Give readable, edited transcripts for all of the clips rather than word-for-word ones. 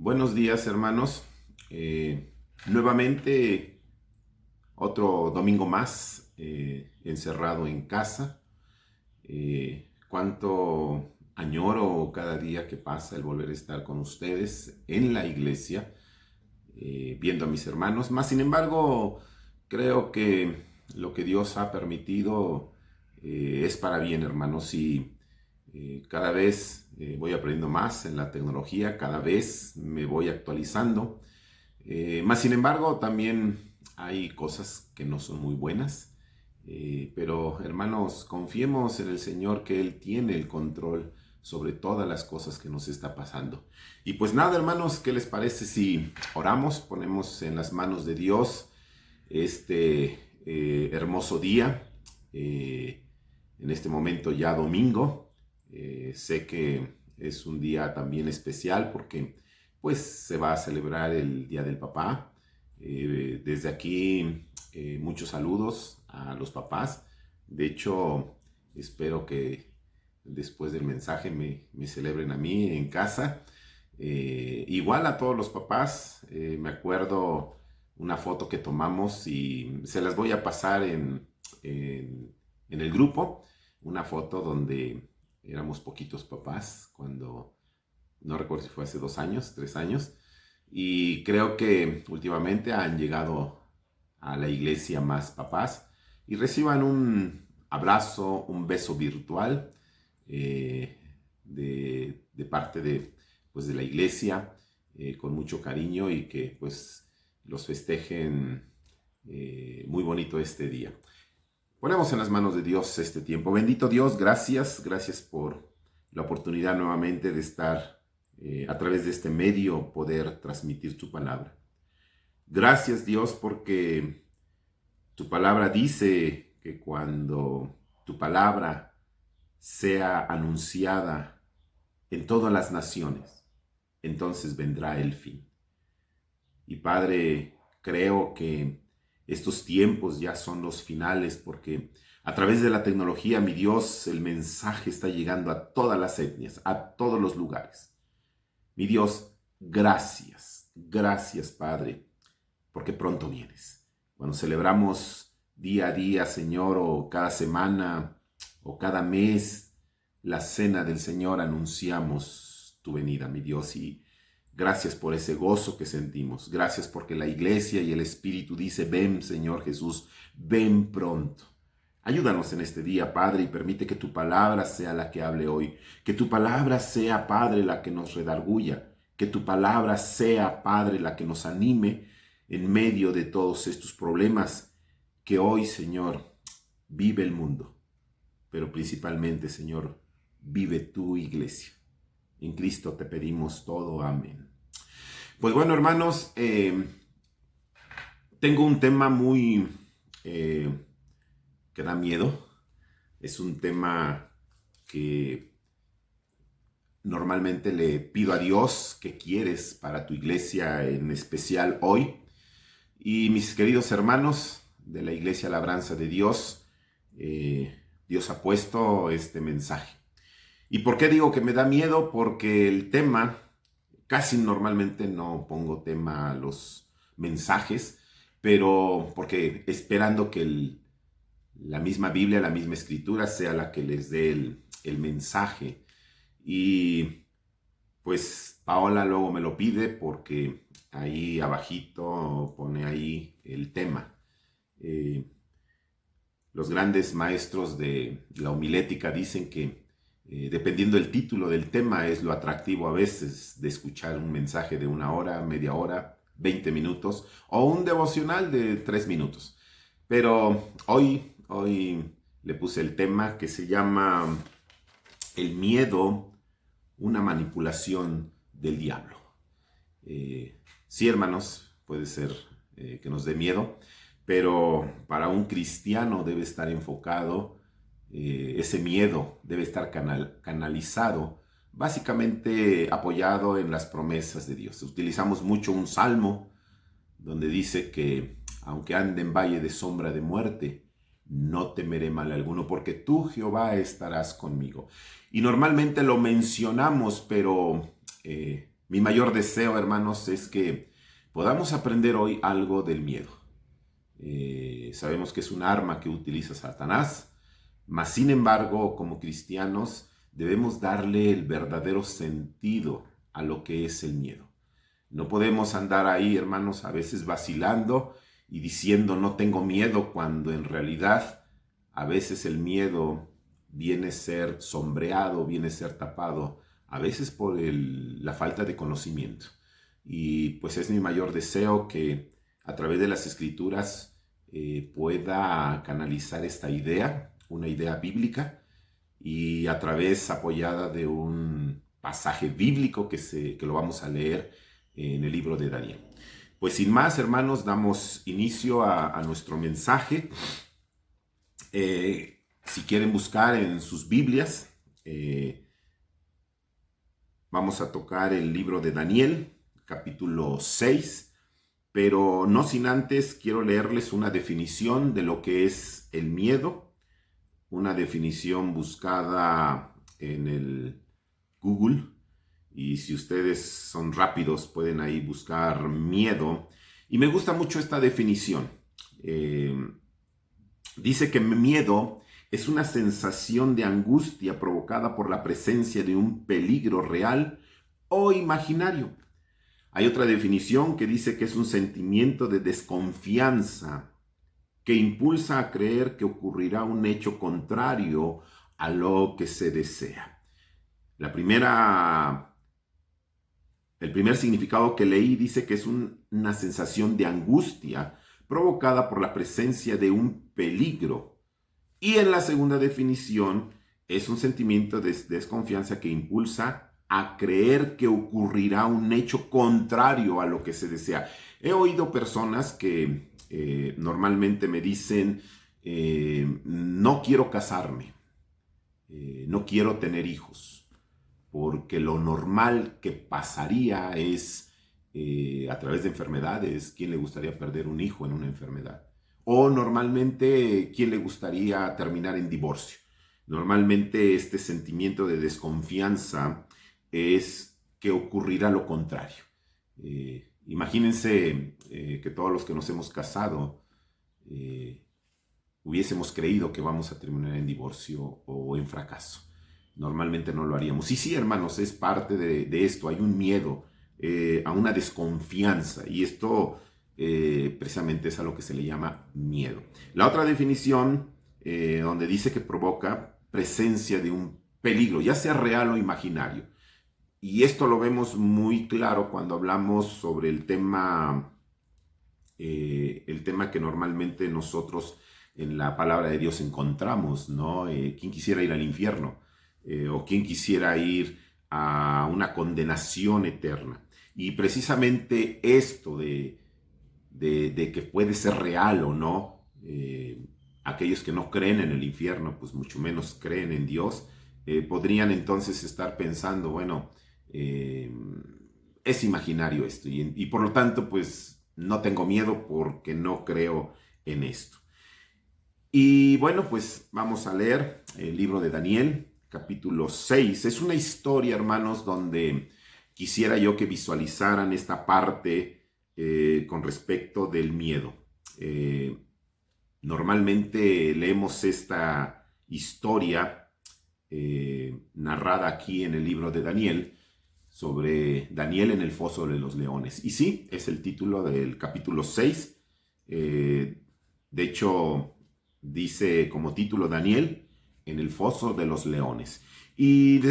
Buenos días, hermanos. Nuevamente otro domingo más encerrado en casa. Cuánto añoro cada día que pasa el volver a estar con ustedes en la iglesia, viendo a mis hermanos. Más sin embargo, creo que lo que Dios ha permitido es para bien, hermanos, y cada vez voy aprendiendo más en la tecnología, cada vez me voy actualizando. Más sin embargo, también hay cosas que no son muy buenas. Pero hermanos, confiemos en el Señor, que Él tiene el control sobre todas las cosas que nos está pasando. Y pues nada, hermanos, ¿qué les parece si oramos? Ponemos en las manos de Dios este hermoso día, en este momento ya domingo. Sé que es un día también especial porque pues se va a celebrar el Día del Papá. Desde aquí muchos saludos a los papás. De hecho, espero que después del mensaje me celebren a mí en casa. Igual a todos los papás, me acuerdo una foto que tomamos y se las voy a pasar en el grupo. Una foto donde éramos poquitos papás, cuando no recuerdo si fue hace 2 años, 3 años, y creo que últimamente han llegado a la iglesia más papás y reciban un abrazo, un beso virtual de parte pues, de la iglesia, con mucho cariño, y que pues los festejen muy bonito este día. Ponemos en las manos de Dios este tiempo. Bendito Dios, gracias por la oportunidad nuevamente de estar a través de este medio, poder transmitir tu palabra. Gracias, Dios, porque tu palabra dice que cuando tu palabra sea anunciada en todas las naciones, entonces vendrá el fin. Y Padre, creo que estos tiempos ya son los finales, porque a través de la tecnología, mi Dios, el mensaje está llegando a todas las etnias, a todos los lugares. Mi Dios, gracias, Padre, porque pronto vienes. Cuando celebramos día a día, Señor, o cada semana, o cada mes, la cena del Señor, anunciamos tu venida, mi Dios, y gracias por ese gozo que sentimos. Gracias porque la iglesia y el Espíritu dice: ven, Señor Jesús, ven pronto. Ayúdanos en este día, Padre, y permite que tu palabra sea la que hable hoy. Que tu palabra sea, Padre, la que nos redarguya. Que tu palabra sea, Padre, la que nos anime en medio de todos estos problemas que hoy, Señor, vive el mundo. Pero principalmente, Señor, vive tu iglesia. En Cristo te pedimos todo. Amén. Pues bueno, hermanos, tengo un tema muy que da miedo. Es un tema que normalmente le pido a Dios qué quieres para tu iglesia, en especial hoy. Y mis queridos hermanos de la Iglesia Labranza de Dios, Dios ha puesto este mensaje. ¿Y por qué digo que me da miedo? Porque el tema, casi normalmente no pongo tema a los mensajes, pero porque esperando que la misma Biblia, la misma Escritura sea la que les dé el mensaje. Y pues Paola luego me lo pide, porque ahí abajito pone ahí el tema. Los grandes maestros de la homilética dicen que dependiendo del título del tema es lo atractivo a veces de escuchar un mensaje de 1 hora, media hora, 20 minutos o un devocional de 3 minutos. Pero hoy le puse el tema que se llama el miedo, una manipulación del diablo. Sí, hermanos, puede ser que nos dé miedo, pero para un cristiano debe estar enfocado, ese miedo debe estar canalizado, básicamente apoyado en las promesas de Dios. Utilizamos mucho un salmo donde dice que aunque ande en valle de sombra de muerte, no temeré mal alguno, porque tú, Jehová, estarás conmigo. Y normalmente lo mencionamos, pero Mi mayor deseo, hermanos, es que podamos aprender hoy algo del miedo. Sabemos que es un arma que utiliza Satanás, mas sin embargo, como cristianos, debemos darle el verdadero sentido a lo que es el miedo. No podemos andar ahí, hermanos, a veces vacilando y diciendo no tengo miedo, cuando en realidad a veces el miedo viene a ser sombreado, viene a ser tapado, a veces por la falta de conocimiento. Y pues es mi mayor deseo que a través de las Escrituras pueda canalizar esta idea, una idea bíblica, y a través apoyada de un pasaje bíblico que lo vamos a leer en el libro de Daniel. Pues sin más, hermanos, damos inicio a nuestro mensaje. Si quieren buscar en sus Biblias, vamos a tocar el libro de Daniel, capítulo 6, pero no sin antes quiero leerles una definición de lo que es el miedo, una definición buscada en el Google, y si ustedes son rápidos pueden ahí buscar miedo, y me gusta mucho esta definición. Dice que miedo es una sensación de angustia provocada por la presencia de un peligro real o imaginario. Hay otra definición que dice que es un sentimiento de desconfianza que impulsa a creer que ocurrirá un hecho contrario a lo que se desea. El primer significado que leí dice que es una sensación de angustia provocada por la presencia de un peligro. Y en la segunda definición es un sentimiento de desconfianza que impulsa a creer que ocurrirá un hecho contrario a lo que se desea. He oído personas que normalmente me dicen, no quiero casarme, no quiero tener hijos, porque lo normal que pasaría es a través de enfermedades. ¿Quién le gustaría perder un hijo en una enfermedad? O normalmente, ¿quién le gustaría terminar en divorcio? Normalmente este sentimiento de desconfianza es que ocurrirá lo contrario. Imagínense que todos los que nos hemos casado hubiésemos creído que vamos a terminar en divorcio o en fracaso. Normalmente no lo haríamos. Y sí, hermanos, es parte de esto. Hay un miedo, a una desconfianza, y esto precisamente es a lo que se le llama miedo. La otra definición, donde dice que provoca presencia de un peligro, ya sea real o imaginario. Y esto lo vemos muy claro cuando hablamos sobre el tema que normalmente nosotros en la palabra de Dios encontramos, ¿no? ¿Quién quisiera ir al infierno? O quién quisiera ir a una condenación eterna. Y precisamente esto de que puede ser real o no, aquellos que no creen en el infierno, pues mucho menos creen en Dios, podrían entonces estar pensando, bueno, es imaginario esto, y por lo tanto pues no tengo miedo porque no creo en esto. Y bueno, pues vamos a leer el libro de Daniel, capítulo 6. Es una historia, hermanos, donde quisiera yo que visualizaran esta parte con respecto del miedo. Normalmente leemos esta historia narrada aquí en el libro de Daniel, sobre Daniel en el foso de los leones. Y sí, es el título del capítulo 6. De hecho, dice como título Daniel en el foso de los leones. Y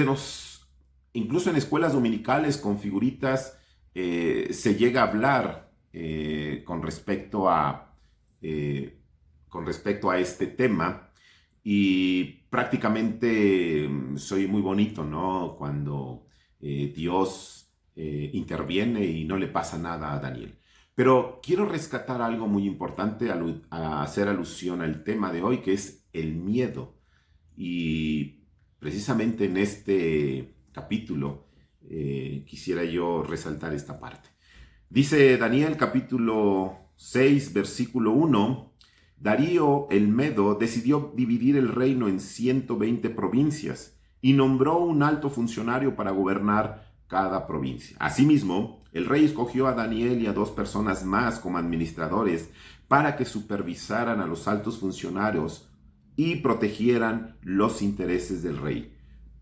incluso en escuelas dominicales con figuritas se llega a hablar con respecto a este tema, y prácticamente soy muy bonito, ¿no? Cuando Dios interviene y no le pasa nada a Daniel. Pero quiero rescatar algo muy importante, a hacer alusión al tema de hoy, que es el miedo. Y precisamente en este capítulo quisiera yo resaltar esta parte. Dice Daniel capítulo 6, versículo 1, Darío el Medo decidió dividir el reino en 120 provincias y nombró un alto funcionario para gobernar cada provincia. Asimismo, el rey escogió a Daniel y a 2 personas más como administradores para que supervisaran a los altos funcionarios y protegieran los intereses del rey.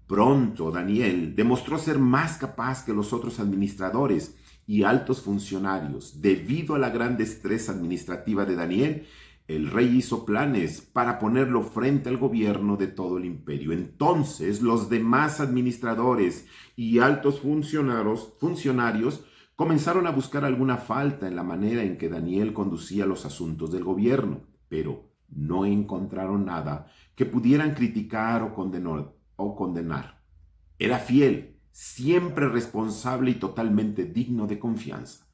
Pronto Daniel demostró ser más capaz que los otros administradores y altos funcionarios. Debido a la gran destreza administrativa de Daniel, el rey hizo planes para ponerlo frente al gobierno de todo el imperio. Entonces los demás administradores y altos funcionarios comenzaron a buscar alguna falta en la manera en que Daniel conducía los asuntos del gobierno, pero no encontraron nada que pudieran criticar o condenar. Era fiel, siempre responsable y totalmente digno de confianza.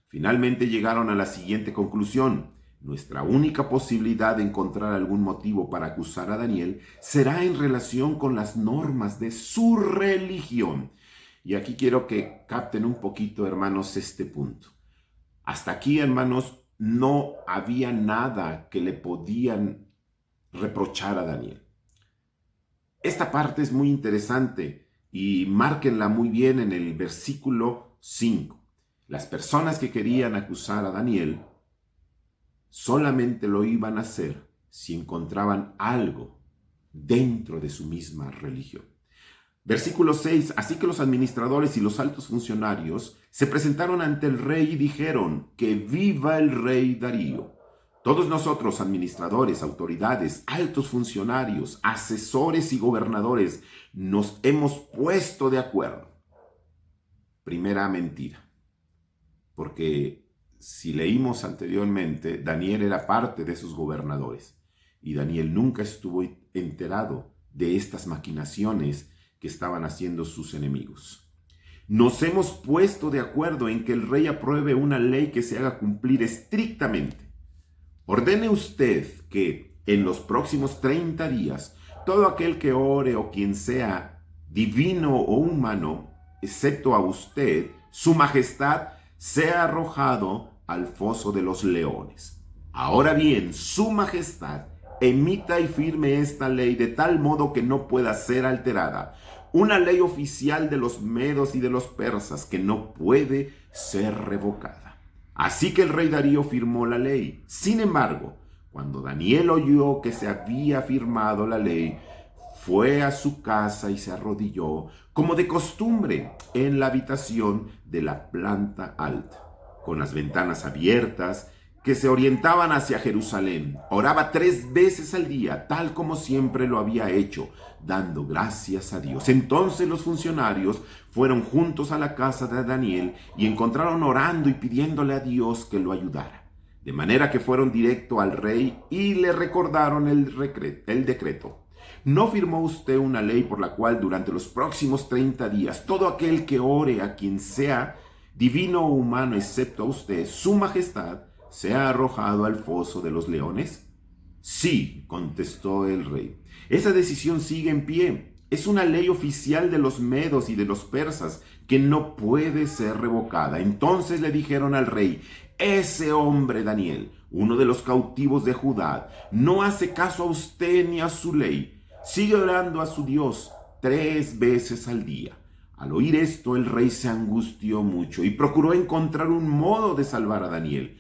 Finalmente llegaron a la siguiente conclusión: nuestra única posibilidad de encontrar algún motivo para acusar a Daniel será en relación con las normas de su religión. Y aquí quiero que capten un poquito, hermanos, este punto. Hasta aquí, hermanos, no había nada que le podían reprochar a Daniel. Esta parte es muy interesante y márquenla muy bien en el versículo 5. Las personas que querían acusar a Daniel solamente lo iban a hacer si encontraban algo dentro de su misma religión. Versículo 6. Así que los administradores y los altos funcionarios se presentaron ante el rey y dijeron: que viva el rey Darío. Todos nosotros, administradores, autoridades, altos funcionarios, asesores y gobernadores, nos hemos puesto de acuerdo. Primera mentira. Porque si leímos anteriormente, Daniel era parte de esos gobernadores. Y Daniel nunca estuvo enterado de estas maquinaciones que estaban haciendo sus enemigos. Nos hemos puesto de acuerdo en que el rey apruebe una ley que se haga cumplir estrictamente. Ordene usted que en los próximos 30 días, todo aquel que ore o quien sea, divino o humano, excepto a usted, su majestad, sea arrojado al foso de los leones. Ahora bien, su majestad emita y firme esta ley de tal modo que no pueda ser alterada. Una ley oficial de los medos y de los persas que no puede ser revocada. Así que el rey Darío firmó la ley. Sin embargo, cuando Daniel oyó que se había firmado la ley, fue a su casa y se arrodilló, como de costumbre, en la habitación de la planta alta, con las ventanas abiertas que se orientaban hacia Jerusalén. Oraba 3 veces al día, tal como siempre lo había hecho, dando gracias a Dios. Entonces los funcionarios fueron juntos a la casa de Daniel y encontraron orando y pidiéndole a Dios que lo ayudara. De manera que fueron directo al rey y le recordaron el decreto. ¿No firmó usted una ley por la cual durante los próximos 30 días todo aquel que ore a quien sea, divino o humano excepto a usted, su majestad, sea arrojado al foso de los leones? Sí, contestó el rey. Esa decisión sigue en pie. Es una ley oficial de los medos y de los persas que no puede ser revocada. Entonces le dijeron al rey: ese hombre Daniel, uno de los cautivos de Judá, no hace caso a usted ni a su ley. Sigue orando a su Dios 3 veces al día. Al oír esto, el rey se angustió mucho y procuró encontrar un modo de salvar a Daniel.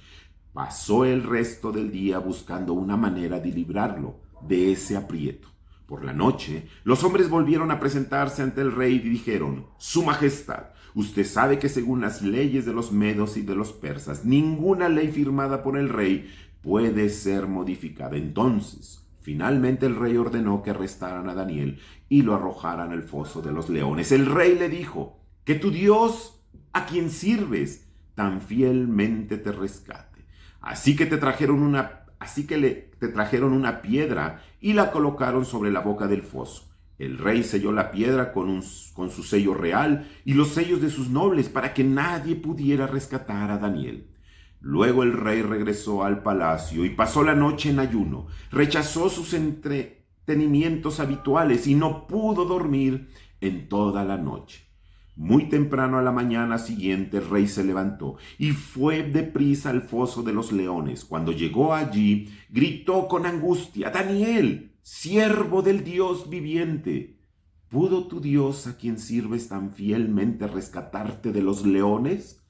Pasó el resto del día buscando una manera de librarlo de ese aprieto. Por la noche, los hombres volvieron a presentarse ante el rey y dijeron: Su Majestad, usted sabe que según las leyes de los medos y de los persas, ninguna ley firmada por el rey puede ser modificada. Entonces, finalmente el rey ordenó que arrestaran a Daniel y lo arrojaran al foso de los leones. El rey le dijo: que tu Dios, a quien sirves, tan fielmente te rescate. Así que te trajeron una piedra y la colocaron sobre la boca del foso. El rey selló la piedra con su sello real y los sellos de sus nobles para que nadie pudiera rescatar a Daniel. Luego el rey regresó al palacio y pasó la noche en ayuno. Rechazó sus entretenimientos habituales y no pudo dormir en toda la noche. Muy temprano a la mañana siguiente el rey se levantó y fue deprisa al foso de los leones. Cuando llegó allí, gritó con angustia: Daniel, siervo del Dios viviente, ¿Pudo tu Dios, a quien sirves tan fielmente, rescatarte de los leones?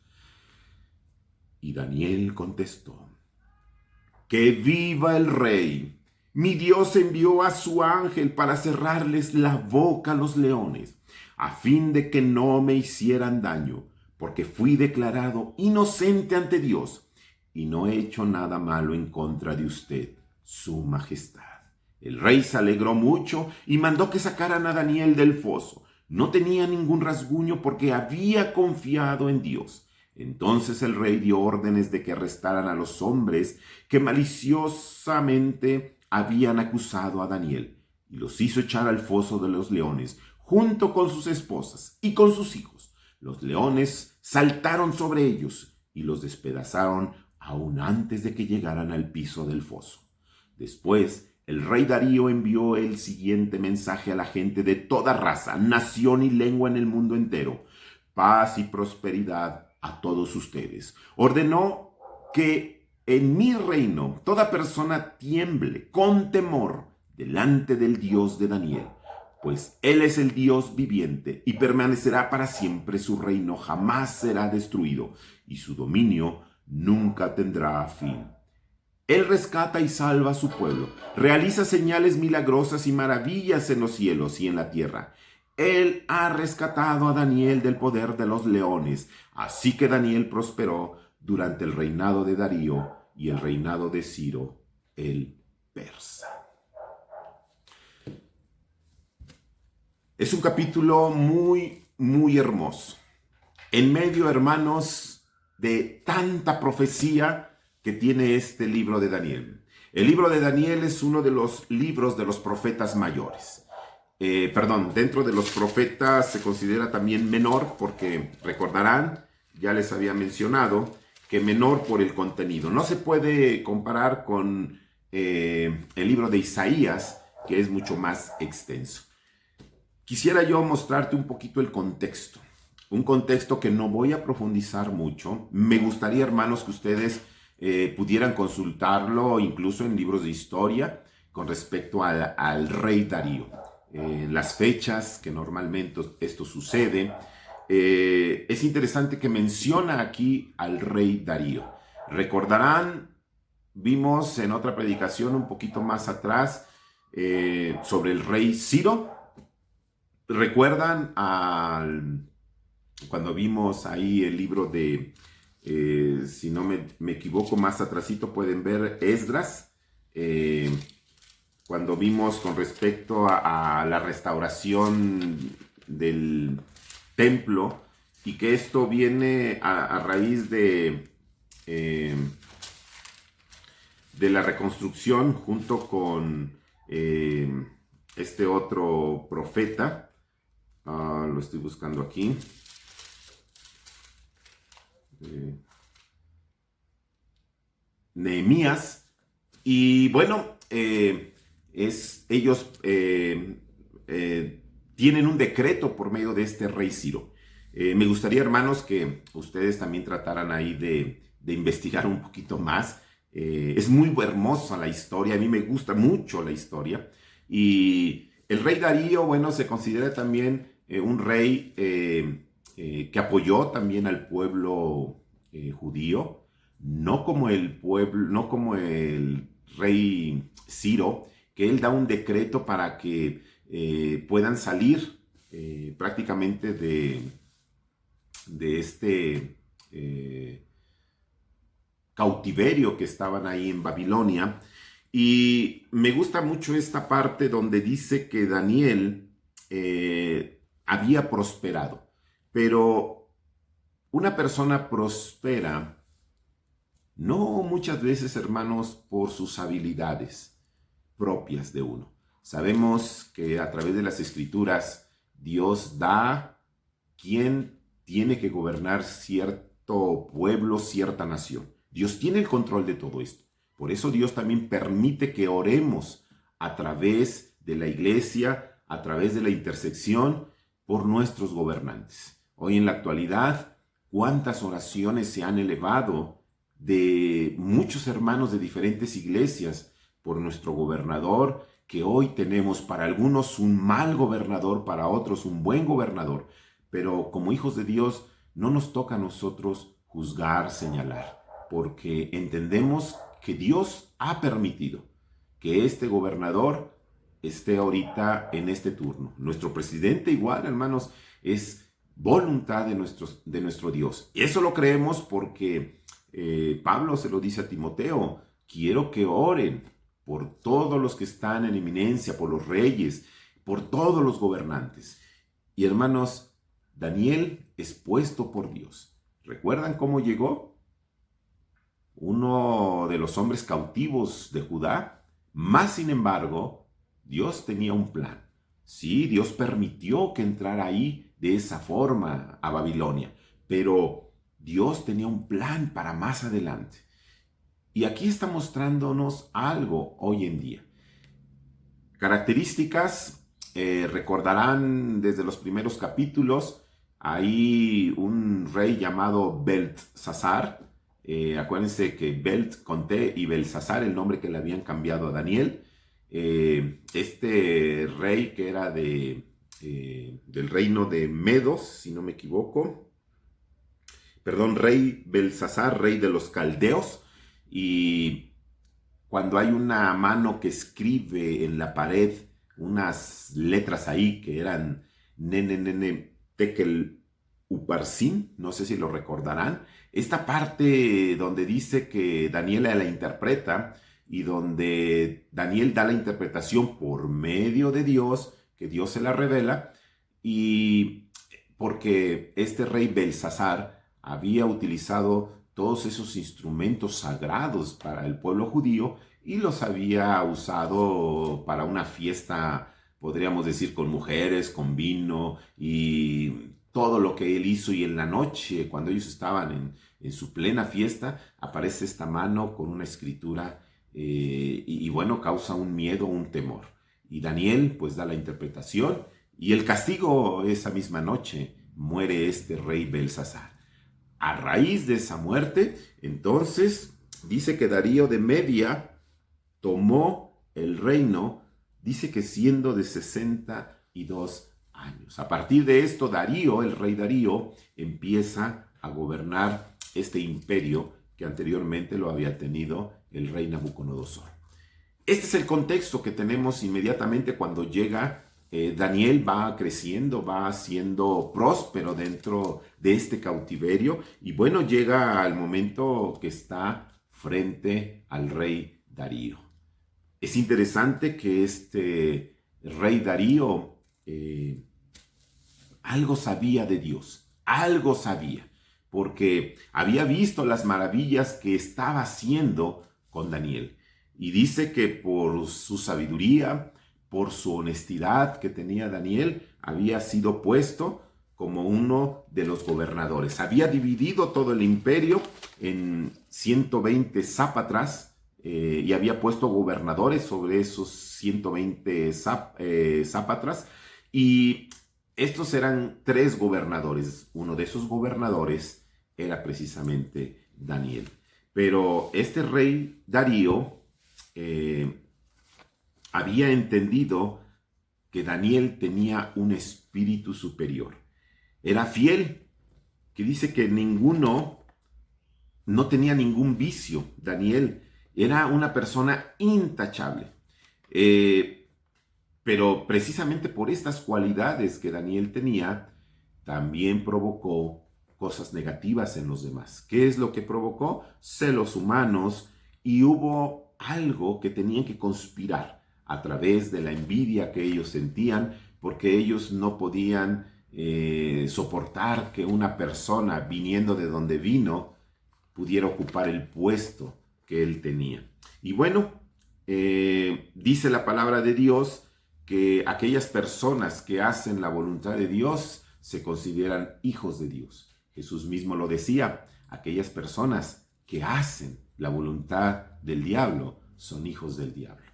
Y Daniel contestó: ¡Que viva el rey! Mi Dios envió a su ángel para cerrarles la boca a los leones, a fin de que no me hicieran daño, porque fui declarado inocente ante Dios, y no he hecho nada malo en contra de usted, su majestad. El rey se alegró mucho y mandó que sacaran a Daniel del foso. No tenía ningún rasguño porque había confiado en Dios. Entonces el rey dio órdenes de que arrestaran a los hombres que maliciosamente habían acusado a Daniel, y los hizo echar al foso de los leones, junto con sus esposas y con sus hijos. Los leones saltaron sobre ellos y los despedazaron aún antes de que llegaran al piso del foso. Después, el rey Darío envió el siguiente mensaje a la gente de toda raza, nación y lengua en el mundo entero: paz y prosperidad a todos ustedes. Ordenó que en mi reino toda persona tiemble con temor delante del Dios de Daniel, pues Él es el Dios viviente y permanecerá para siempre. Su reino jamás será destruido y su dominio nunca tendrá fin. Él rescata y salva a su pueblo, realiza señales milagrosas y maravillas en los cielos y en la tierra. Él ha rescatado a Daniel del poder de los leones. Así que Daniel prosperó durante el reinado de Darío y el reinado de Ciro el persa. Es un capítulo muy hermoso. En medio, hermanos, de tanta profecía que tiene este libro de Daniel. El libro de Daniel es uno de los libros de los profetas mayores. Dentro de los profetas se considera también menor, porque recordarán, ya les había mencionado, que menor por el contenido. No se puede comparar con el libro de Isaías, que es mucho más extenso. Quisiera yo mostrarte un poquito el contexto. Un contexto que no voy a profundizar mucho. Me gustaría, hermanos, que ustedes pudieran consultarlo incluso en libros de historia con respecto al rey Darío. Las fechas que normalmente esto sucede. Es interesante que menciona aquí al rey Darío. Recordarán, vimos en otra predicación un poquito más atrás sobre el rey Ciro. ¿Recuerdan cuando vimos ahí el libro de, si no me equivoco, más atrasito pueden ver Esdras, cuando vimos con respecto a la restauración del templo, y que esto viene a raíz de la reconstrucción junto con este otro profeta. Lo estoy buscando aquí. Nehemías. Y bueno, ellos tienen un decreto por medio de este rey Ciro. Me gustaría, hermanos, que ustedes también trataran ahí de investigar un poquito más. Es muy hermosa la historia, a mí me gusta mucho la historia. Y el rey Darío, bueno, se considera también un rey que apoyó también al pueblo judío, no como el rey Ciro, que él da un decreto para que puedan salir prácticamente de este cautiverio que estaban ahí en Babilonia. Y me gusta mucho esta parte donde dice que Daniel había prosperado. Pero una persona prospera no muchas veces, hermanos, por sus habilidades propias de uno. Sabemos que a través de las Escrituras Dios da quien tiene que gobernar cierto pueblo, cierta nación. Dios tiene el control de todo esto. Por eso Dios también permite que oremos a través de la iglesia, a través de la intersección por nuestros gobernantes. Hoy en la actualidad, ¿cuántas oraciones se han elevado de muchos hermanos de diferentes iglesias por nuestro gobernador que hoy tenemos para algunos un mal gobernador, para otros un buen gobernador, pero como hijos de Dios no nos toca a nosotros juzgar, señalar, porque entendemos que Dios ha permitido que este gobernador esté ahorita en este turno. Nuestro presidente igual, hermanos, es voluntad de nuestro Dios. Y eso lo creemos porque Pablo se lo dice a Timoteo: quiero que oren por todos los que están en eminencia, por los reyes, por todos los gobernantes. Y hermanos, Daniel es puesto por Dios. ¿Recuerdan cómo llegó? Uno de los hombres cautivos de Judá. Más sin embargo, Dios tenía un plan. Sí, Dios permitió que entrara ahí de esa forma a Babilonia, pero Dios tenía un plan para más adelante. Y aquí está mostrándonos algo hoy en día. Características, recordarán desde los primeros capítulos, hay un rey llamado Beltsasar. Acuérdense que Belt con T y Belsasar, el nombre que le habían cambiado a Daniel. Este rey que era del reino de Medos, si no me equivoco. Perdón, rey Belsasar, rey de los caldeos. Y cuando hay una mano que escribe en la pared unas letras ahí que eran Nene Tekel Uparsin, no sé si lo recordarán, esta parte donde dice que Daniel la interpreta y donde Daniel da la interpretación por medio de Dios, que Dios se la revela, y porque este rey Belsasar había utilizado todos esos instrumentos sagrados para el pueblo judío y los había usado para una fiesta, podríamos decir, con mujeres, con vino y todo lo que él hizo. Y en la noche, cuando ellos estaban en su plena fiesta, aparece esta mano con una escritura y bueno, causa un miedo, un temor. Y Daniel pues da la interpretación y el castigo esa misma noche, muere este rey Belsasar. A raíz de esa muerte, entonces, dice que Darío de Media tomó el reino, dice que siendo de 62 años. A partir de esto, Darío, el rey Darío, empieza a gobernar este imperio que anteriormente lo había tenido el rey Nabucodonosor. Este es el contexto que tenemos inmediatamente cuando llega Daniel. Va creciendo, va siendo próspero dentro de este cautiverio y bueno, llega al momento que está frente al rey Darío. Es interesante que este rey Darío algo sabía de Dios, algo sabía, porque había visto las maravillas que estaba haciendo con Daniel. Y dice que por su sabiduría, por su honestidad que tenía Daniel, había sido puesto como uno de los gobernadores. Había dividido todo el imperio en 120 sápatras y había puesto gobernadores sobre esos 120 sápatras. Y estos eran 3 gobernadores. Uno de esos gobernadores era precisamente Daniel. Pero este rey Darío había entendido que Daniel tenía un espíritu superior. Era fiel, que dice que no tenía ningún vicio. Daniel era una persona intachable. Pero precisamente por estas cualidades que Daniel tenía, también provocó cosas negativas en los demás. ¿Qué es lo que provocó? Celos humanos, y hubo algo que tenían que conspirar a través de la envidia que ellos sentían, porque ellos no podían soportar que una persona viniendo de donde vino pudiera ocupar el puesto que él tenía. Y bueno, dice la palabra de Dios que aquellas personas que hacen la voluntad de Dios se consideran hijos de Dios. Jesús mismo lo decía: aquellas personas que hacen la voluntad del diablo son hijos del diablo.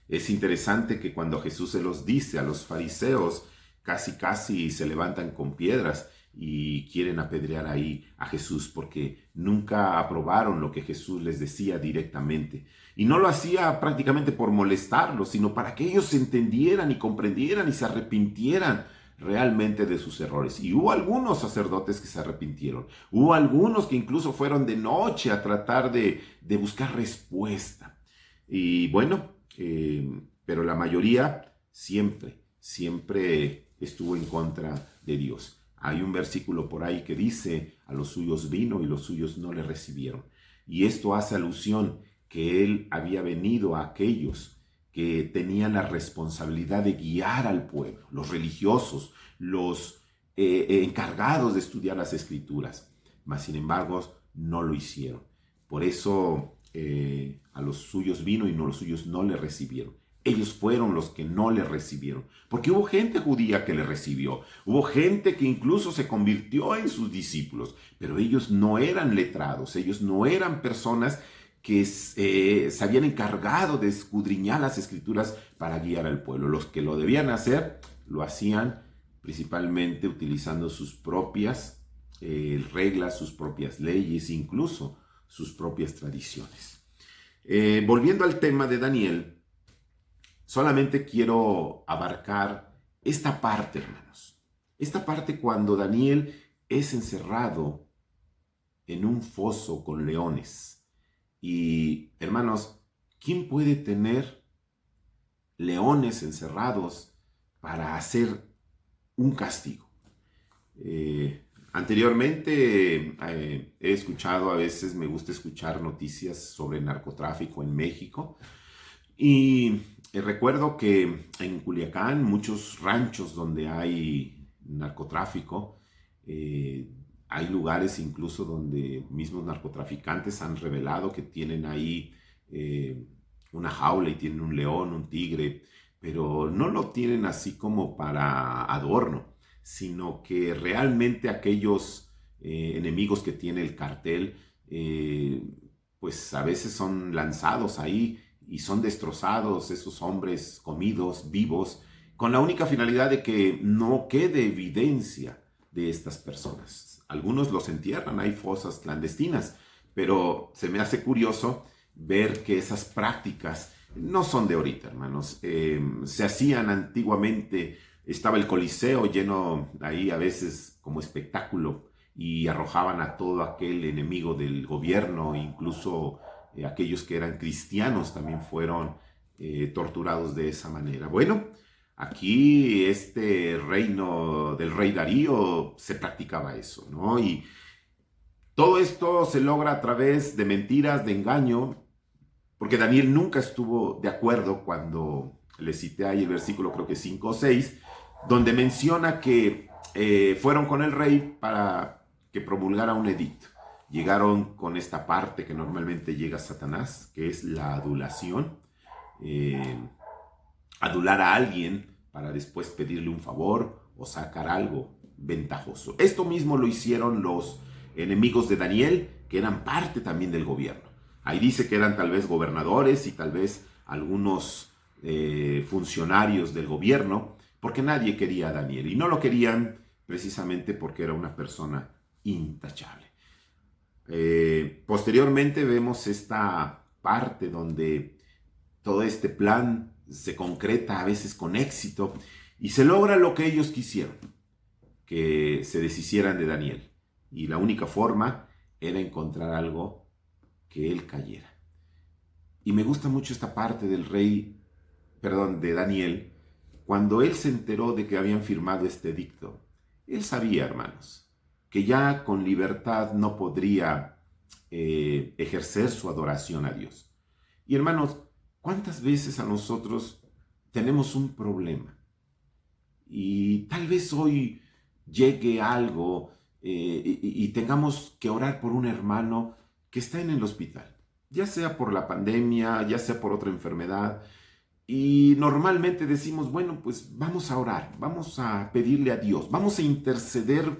Es interesante que cuando Jesús se los dice a los fariseos, casi se levantan con piedras y quieren apedrear ahí a Jesús porque nunca aprobaron lo que Jesús les decía directamente. Y no lo hacía prácticamente por molestarlos, sino para que ellos entendieran y comprendieran y se arrepintieran realmente de sus errores. Y hubo algunos sacerdotes que se arrepintieron. Hubo algunos que incluso fueron de noche a tratar de buscar respuesta. Y bueno, pero la mayoría siempre estuvo en contra de Dios. Hay un versículo por ahí que dice, a los suyos vino y los suyos no le recibieron. Y esto hace alusión que él había venido a aquellos que tenían la responsabilidad de guiar al pueblo, los religiosos, los encargados de estudiar las escrituras, mas sin embargo no lo hicieron. Por eso a los suyos vino y los suyos no le recibieron. Ellos fueron los que no le recibieron, porque hubo gente judía que le recibió, hubo gente que incluso se convirtió en sus discípulos, pero ellos no eran letrados, ellos no eran personas que se habían encargado de escudriñar las escrituras para guiar al pueblo. Los que lo debían hacer, lo hacían principalmente utilizando sus propias reglas, sus propias leyes, incluso sus propias tradiciones. Volviendo al tema de Daniel, solamente quiero abarcar esta parte, hermanos. Esta parte cuando Daniel es encerrado en un foso con leones. Y, hermanos, ¿quién puede tener leones encerrados para hacer un castigo? Anteriormente he escuchado, a veces me gusta escuchar noticias sobre narcotráfico en México. Y recuerdo que en Culiacán, muchos ranchos donde hay narcotráfico, hay lugares incluso donde mismos narcotraficantes han revelado que tienen ahí una jaula y tienen un león, un tigre, pero no lo tienen así como para adorno, sino que realmente aquellos enemigos que tiene el cartel, pues a veces son lanzados ahí y son destrozados esos hombres comidos vivos, con la única finalidad de que no quede evidencia de estas personas. Algunos los entierran, hay fosas clandestinas, pero se me hace curioso ver que esas prácticas no son de ahorita, hermanos. Se hacían antiguamente, estaba el Coliseo lleno ahí a veces como espectáculo y arrojaban a todo aquel enemigo del gobierno, incluso aquellos que eran cristianos también fueron torturados de esa manera. Bueno, aquí este reino del rey Darío se practicaba eso, ¿no? Y todo esto se logra a través de mentiras, de engaño, porque Daniel nunca estuvo de acuerdo cuando le cité ahí el versículo, creo que 5 o 6, donde menciona que fueron con el rey para que promulgara un edicto. Llegaron con esta parte que normalmente llega Satanás, que es la adulación. Adular a alguien para después pedirle un favor o sacar algo ventajoso. Esto mismo lo hicieron los enemigos de Daniel, que eran parte también del gobierno. Ahí dice que eran tal vez gobernadores y tal vez algunos funcionarios del gobierno, porque nadie quería a Daniel. Y no lo querían precisamente porque era una persona intachable. Posteriormente vemos esta parte donde todo este plan se concreta a veces con éxito y se logra lo que ellos quisieron, que se deshicieran de Daniel. Y la única forma era encontrar algo que él cayera. Y me gusta mucho esta parte de Daniel, cuando él se enteró de que habían firmado este edicto. Él sabía, hermanos, que ya con libertad no podría ejercer su adoración a Dios. Y hermanos, ¿cuántas veces a nosotros tenemos un problema? Y tal vez hoy llegue algo y tengamos que orar por un hermano que está en el hospital, ya sea por la pandemia, ya sea por otra enfermedad. Y normalmente decimos, bueno, pues vamos a orar, vamos a pedirle a Dios, vamos a interceder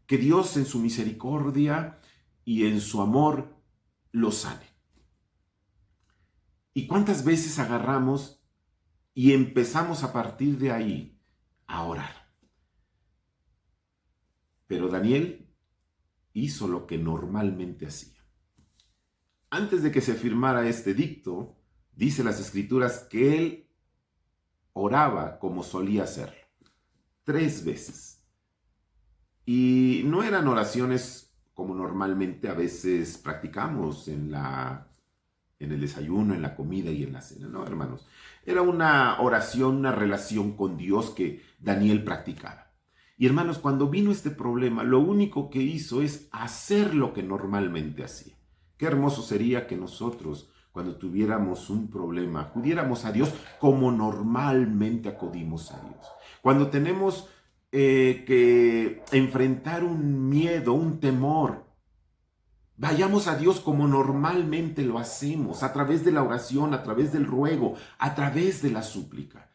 que Dios en su misericordia y en su amor lo sane. ¿Y cuántas veces agarramos y empezamos a partir de ahí a orar? Pero Daniel hizo lo que normalmente hacía. Antes de que se firmara este edicto, dice las Escrituras que él oraba como solía hacerlo, 3 veces. Y no eran oraciones como normalmente a veces practicamos en el desayuno, en la comida y en la cena, no, hermanos. Era una oración, una relación con Dios que Daniel practicaba. Y hermanos, cuando vino este problema, lo único que hizo es hacer lo que normalmente hacía. Qué hermoso sería que nosotros, cuando tuviéramos un problema, acudiéramos a Dios como normalmente acudimos a Dios. Cuando tenemos que enfrentar un miedo, un temor, vayamos a Dios como normalmente lo hacemos, a través de la oración, a través del ruego, a través de la súplica.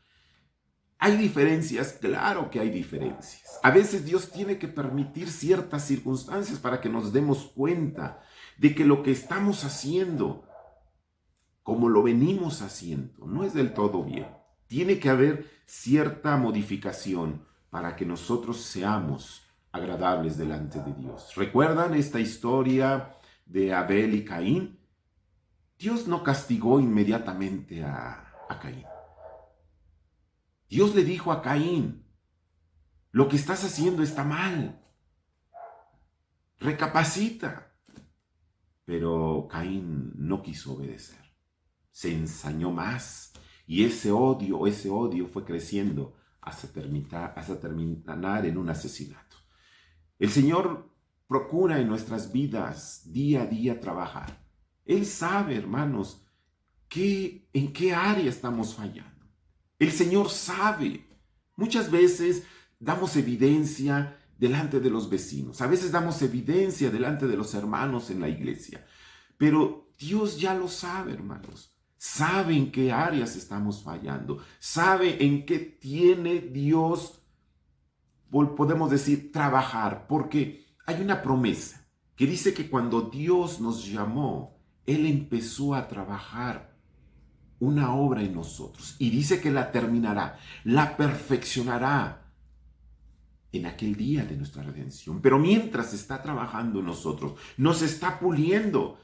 ¿Hay diferencias? Claro que hay diferencias. A veces Dios tiene que permitir ciertas circunstancias para que nos demos cuenta de que lo que estamos haciendo, como lo venimos haciendo, no es del todo bien. Tiene que haber cierta modificación para que nosotros seamos agradables delante de Dios. ¿Recuerdan esta historia de Abel y Caín? Dios no castigó inmediatamente a Caín. Dios le dijo a Caín, lo que estás haciendo está mal. Recapacita. Pero Caín no quiso obedecer. Se ensañó más. Y ese odio fue creciendo hasta terminar en un asesinato. El Señor procura en nuestras vidas día a día trabajar. Él sabe, hermanos, en qué área estamos fallando. El Señor sabe. Muchas veces damos evidencia delante de los vecinos. A veces damos evidencia delante de los hermanos en la iglesia. Pero Dios ya lo sabe, hermanos. Sabe en qué áreas estamos fallando. Sabe en qué tiene Dios, podemos decir, trabajar. Porque hay una promesa que dice que cuando Dios nos llamó, Él empezó a trabajar una obra en nosotros. Y dice que la terminará, la perfeccionará en aquel día de nuestra redención. Pero mientras está trabajando en nosotros, nos está puliendo,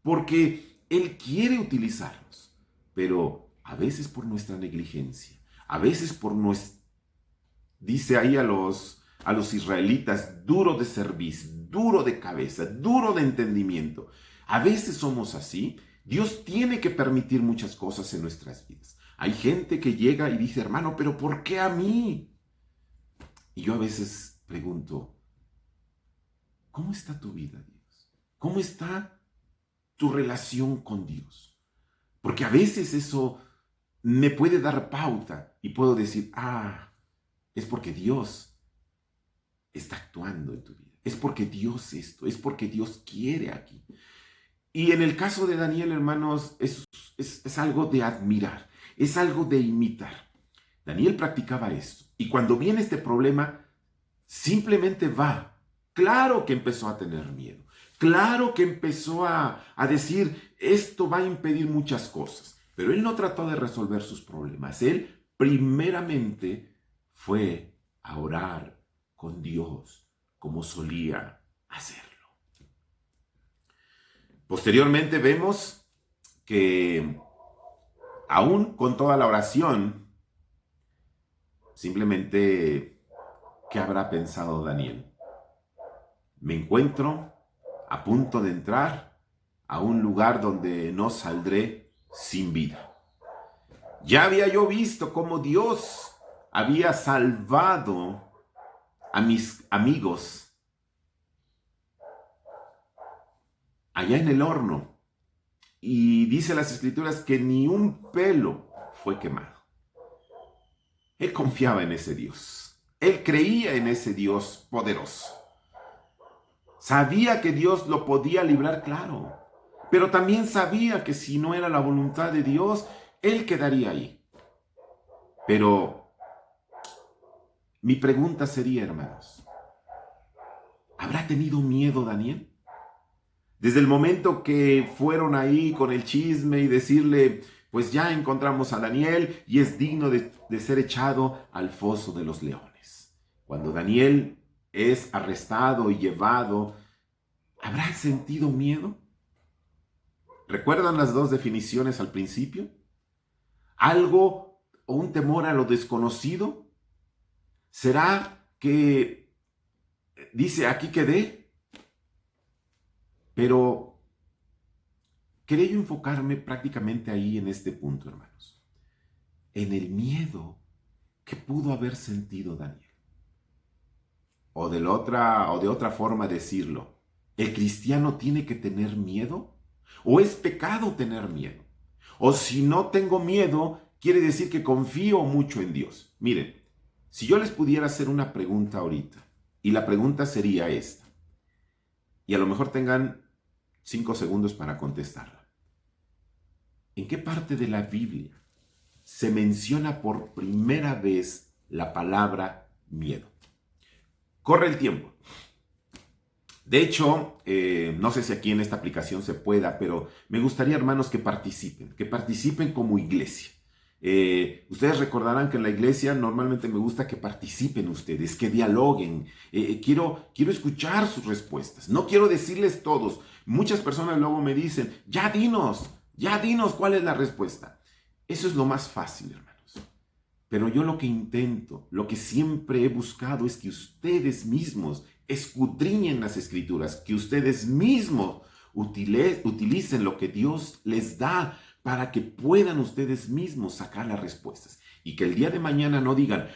porque Él quiere utilizarnos, pero a veces por nuestra negligencia, a veces por nuestra, dice ahí a los israelitas, duro de cerviz, duro de cabeza, duro de entendimiento. A veces somos así. Dios tiene que permitir muchas cosas en nuestras vidas. Hay gente que llega y dice, hermano, ¿pero por qué a mí? Y yo a veces pregunto, ¿cómo está tu vida, Dios? ¿Cómo está tu relación con Dios? Porque a veces eso me puede dar pauta y puedo decir, es porque Dios está actuando en tu vida. Es porque Dios es porque Dios quiere aquí. Y en el caso de Daniel, hermanos, es algo de admirar, es algo de imitar. Daniel practicaba esto. Y cuando viene este problema, simplemente va. Claro que empezó a tener miedo. Claro que empezó a decir, esto va a impedir muchas cosas. Pero él no trató de resolver sus problemas. Él primeramente fue a orar con Dios como solía hacerlo. Posteriormente vemos que aún con toda la oración, simplemente, ¿qué habrá pensado Daniel? Me encuentro a punto de entrar a un lugar donde no saldré sin vida. Ya había yo visto cómo Dios había salvado a mis amigos allá en el horno. Y dice las Escrituras que ni un pelo fue quemado. Él confiaba en ese Dios. Él creía en ese Dios poderoso. Sabía que Dios lo podía librar, claro. Pero también sabía que si no era la voluntad de Dios, Él quedaría ahí. Pero mi pregunta sería, hermanos, ¿habrá tenido miedo Daniel? Desde el momento que fueron ahí con el chisme y decirle, pues ya encontramos a Daniel y es digno de ser echado al foso de los leones. Cuando Daniel es arrestado y llevado, ¿habrá sentido miedo? ¿Recuerdan las dos definiciones al principio? ¿Algo o un temor a lo desconocido? ¿Será que dice aquí quedé? Pero quería yo enfocarme prácticamente ahí en este punto, hermanos. En el miedo que pudo haber sentido Daniel. O de otra forma decirlo, ¿el cristiano tiene que tener miedo? ¿O es pecado tener miedo? O si no tengo miedo, quiere decir que confío mucho en Dios. Miren, si yo les pudiera hacer una pregunta ahorita, y la pregunta sería esta, y a lo mejor tengan 5 segundos para contestarla. ¿En qué parte de la Biblia se menciona por primera vez la palabra miedo? Corre el tiempo. De hecho, no sé si aquí en esta aplicación se pueda, pero me gustaría, hermanos, que participen como iglesia. Ustedes recordarán que en la iglesia normalmente me gusta que participen ustedes, que dialoguen. Quiero escuchar sus respuestas. No quiero decirles todos. Muchas personas luego me dicen, ya dinos cuál es la respuesta. Eso es lo más fácil, hermanos. Pero yo lo que intento, lo que siempre he buscado es que ustedes mismos escudriñen las escrituras, que ustedes mismos utilicen lo que Dios les da para que puedan ustedes mismos sacar las respuestas. Y que el día de mañana no digan,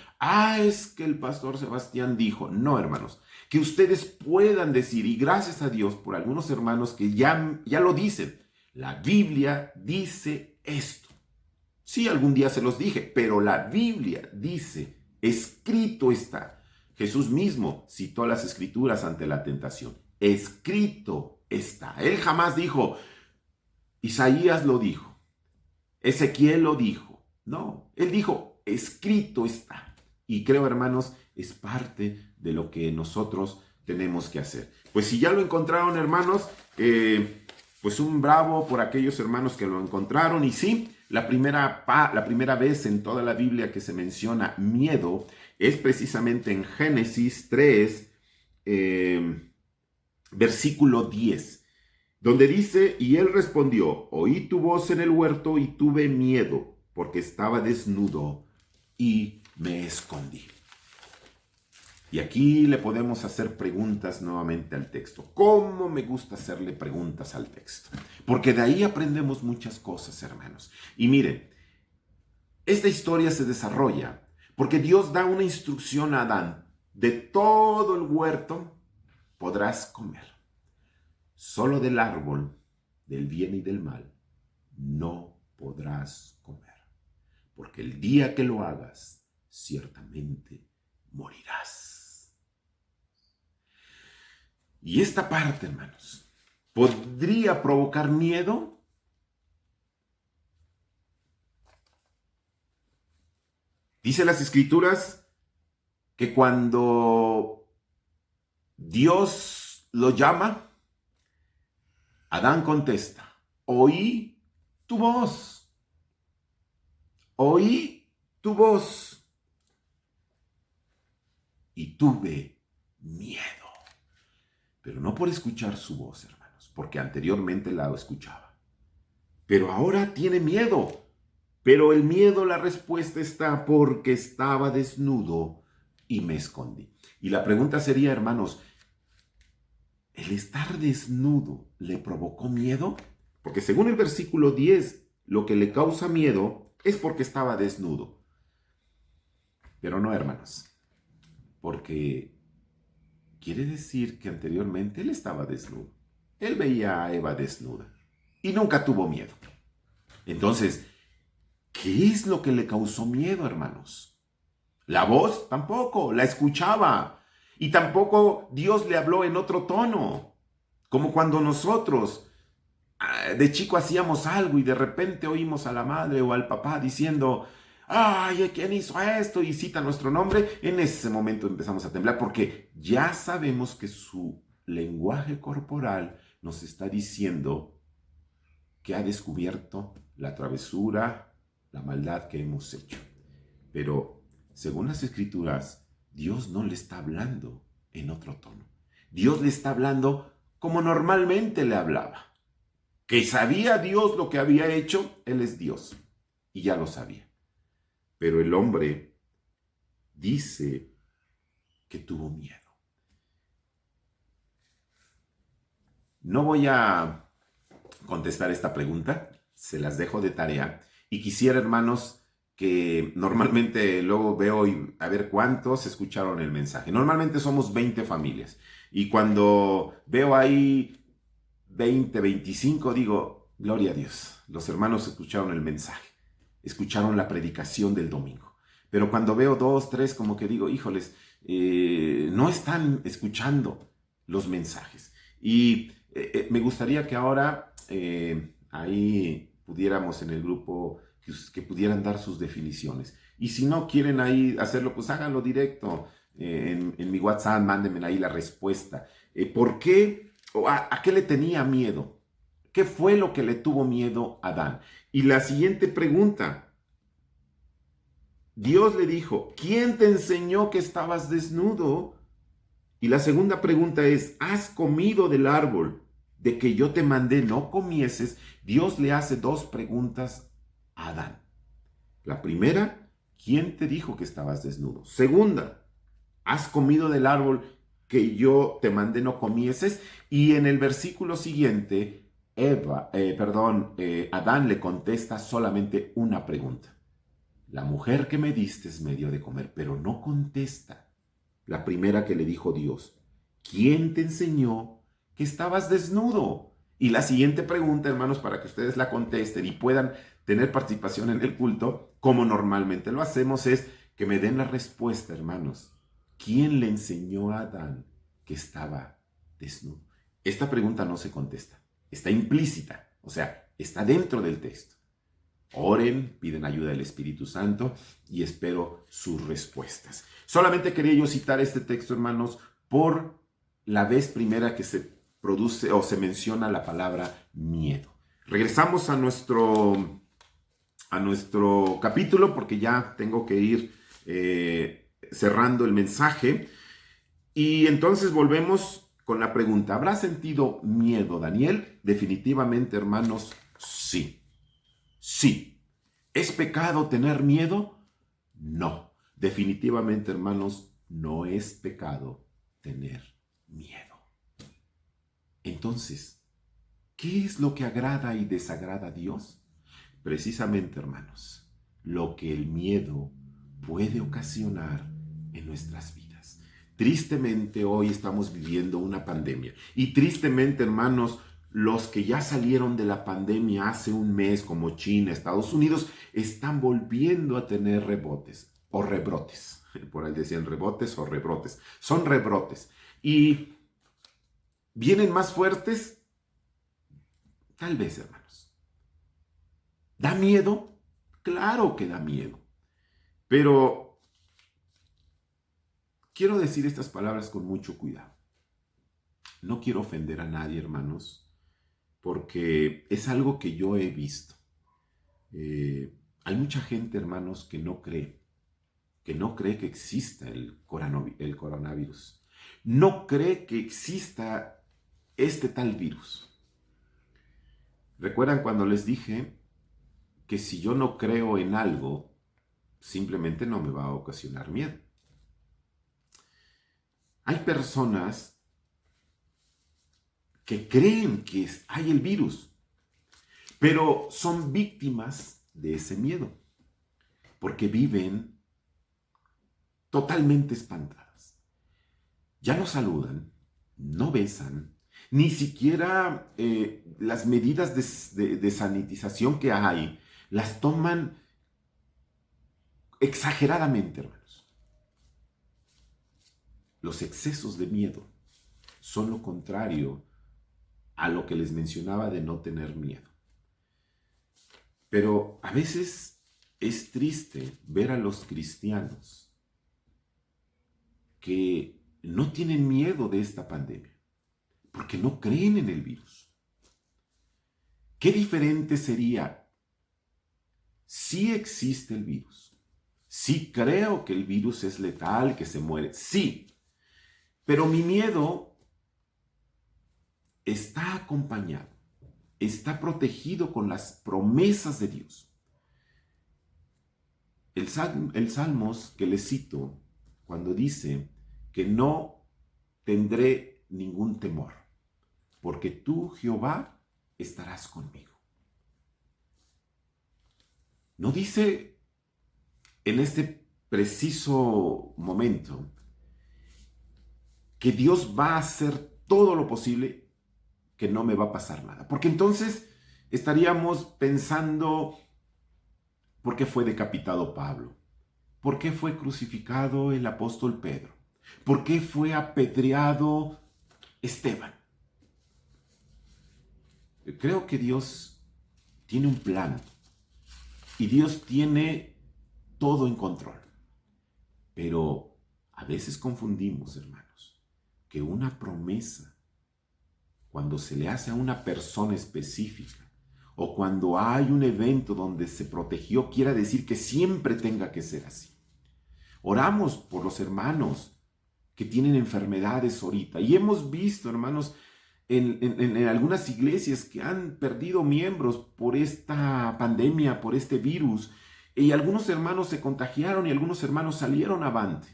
es que el pastor Sebastián dijo. No, hermanos, que ustedes puedan decir, y gracias a Dios por algunos hermanos que ya lo dicen, la Biblia dice esto. Sí, algún día se los dije, pero la Biblia dice, escrito está. Jesús mismo citó las escrituras ante la tentación. Escrito está. Él jamás dijo, Isaías lo dijo, Ezequiel lo dijo. No, él dijo, escrito está. Y creo, hermanos, es parte de lo que nosotros tenemos que hacer. Pues si ya lo encontraron, hermanos, pues un bravo por aquellos hermanos que lo encontraron. Y sí, la primera vez en toda la Biblia que se menciona miedo es precisamente en Génesis 3, versículo 10, donde dice, y él respondió, oí tu voz en el huerto y tuve miedo, porque estaba desnudo y me escondí. Y aquí le podemos hacer preguntas nuevamente al texto. ¿Cómo me gusta hacerle preguntas al texto? Porque de ahí aprendemos muchas cosas, hermanos. Y miren, esta historia se desarrolla porque Dios da una instrucción a Adán. De todo el huerto podrás comer. Solo del árbol del bien y del mal no podrás comer. Porque el día que lo hagas, ciertamente morirás. Y esta parte, hermanos, ¿podría provocar miedo? Dice las Escrituras que cuando Dios lo llama, Adán contesta, oí tu voz, oí tu voz y tuve miedo. Pero no por escuchar su voz, hermanos, porque anteriormente la escuchaba. Pero ahora tiene miedo. Pero el miedo, la respuesta está porque estaba desnudo y me escondí. Y la pregunta sería, hermanos, ¿el estar desnudo le provocó miedo? Porque según el versículo 10, lo que le causa miedo es porque estaba desnudo. Pero no, hermanos, porque quiere decir que anteriormente él estaba desnudo. Él veía a Eva desnuda y nunca tuvo miedo. Entonces, ¿qué es lo que le causó miedo, hermanos? La voz tampoco, la escuchaba. Y tampoco Dios le habló en otro tono. Como cuando nosotros de chico hacíamos algo y de repente oímos a la madre o al papá diciendo, ¡ay, quién hizo esto! Y cita nuestro nombre. En ese momento empezamos a temblar porque ya sabemos que su lenguaje corporal nos está diciendo que ha descubierto la travesura, la maldad que hemos hecho. Pero, según las Escrituras, Dios no le está hablando en otro tono. Dios le está hablando como normalmente le hablaba. Que sabía Dios lo que había hecho, Él es Dios. Y ya lo sabía. Pero el hombre dice que tuvo miedo. No voy a contestar esta pregunta, se las dejo de tarea. Y quisiera, hermanos, que normalmente luego veo y a ver cuántos escucharon el mensaje. Normalmente somos 20 familias. Y cuando veo ahí 20, 25, digo, gloria a Dios, los hermanos escucharon el mensaje, escucharon la predicación del domingo. Pero cuando veo 2, 3, como que digo, híjoles, no están escuchando los mensajes. Y me gustaría que ahora ahí pudiéramos en el grupo, que pudieran dar sus definiciones. Y si no quieren ahí hacerlo, pues háganlo directo en mi WhatsApp, mándenme ahí la respuesta. ¿Por qué? ¿A qué le tenía miedo? ¿Qué fue lo que le tuvo miedo a Adán? Y la siguiente pregunta. Dios le dijo, ¿quién te enseñó que estabas desnudo? Y la segunda pregunta es, ¿has comido del árbol de que yo te mandé no comieses? Dios le hace 2 preguntas a Adán. La primera, ¿quién te dijo que estabas desnudo? Segunda, ¿has comido del árbol que yo te mandé no comieses? Y en el versículo siguiente, Adán le contesta solamente una pregunta. La mujer que me diste me dio de comer, pero no contesta la primera que le dijo Dios. ¿Quién te enseñó que estabas desnudo? Y la siguiente pregunta, hermanos, para que ustedes la contesten y puedan tener participación en el culto, como normalmente lo hacemos, es que me den la respuesta, hermanos. ¿Quién le enseñó a Adán que estaba desnudo? Esta pregunta no se contesta, está implícita, o sea, está dentro del texto. Oren, piden ayuda del Espíritu Santo y espero sus respuestas. Solamente quería yo citar este texto, hermanos, por la vez primera que se produce o se menciona la palabra miedo. Regresamos a nuestro capítulo porque ya tengo que ir cerrando el mensaje. Y entonces volvemos con la pregunta, ¿habrá sentido miedo Daniel? Definitivamente, hermanos, sí. Sí. ¿Es pecado tener miedo? No. Definitivamente, hermanos, no es pecado tener miedo. Entonces, ¿qué es lo que agrada y desagrada a Dios? Precisamente, hermanos, lo que el miedo puede ocasionar en nuestras vidas. Tristemente, hoy estamos viviendo una pandemia. Y tristemente, hermanos, los que ya salieron de la pandemia hace un mes, como China, Estados Unidos, están volviendo a tener rebotes o rebrotes. Por ahí decían rebotes o rebrotes. Son rebrotes. Y vienen más fuertes, tal vez, hermanos. ¿Da miedo? Claro que da miedo. Pero quiero decir estas palabras con mucho cuidado. No quiero ofender a nadie, hermanos, porque es algo que yo he visto. Hay mucha gente, hermanos, que no cree que exista el coronavirus. No cree que exista este tal virus. ¿Recuerdan cuando les dije que si yo no creo en algo, simplemente no me va a ocasionar miedo? Hay personas que creen que hay el virus, pero son víctimas de ese miedo, porque viven totalmente espantadas. Ya no saludan, no besan, ni siquiera las medidas de sanitización que hay, las toman exageradamente, hermanos. Los excesos de miedo son lo contrario a lo que les mencionaba de no tener miedo. Pero a veces es triste ver a los cristianos que no tienen miedo de esta pandemia, porque no creen en el virus. Qué diferente sería si existe el virus. Sí creo que el virus es letal, que se muere. Sí. Pero mi miedo está acompañado, está protegido con las promesas de Dios. El Salmos que le cito, cuando dice que no tendré ningún temor, porque tú, Jehová, estarás conmigo. No dice en este preciso momento que Dios va a hacer todo lo posible, que no me va a pasar nada. Porque entonces estaríamos pensando, ¿por qué fue decapitado Pablo? ¿Por qué fue crucificado el apóstol Pedro? ¿Por qué fue apedreado Esteban? Creo que Dios tiene un plan y Dios tiene todo en control. Pero a veces confundimos, hermanos, que una promesa, cuando se le hace a una persona específica o cuando hay un evento donde se protegió, quiere decir que siempre tenga que ser así. Oramos por los hermanos que tienen enfermedades ahorita y hemos visto, hermanos, en algunas iglesias que han perdido miembros por esta pandemia, por este virus, y algunos hermanos se contagiaron y algunos hermanos salieron avante.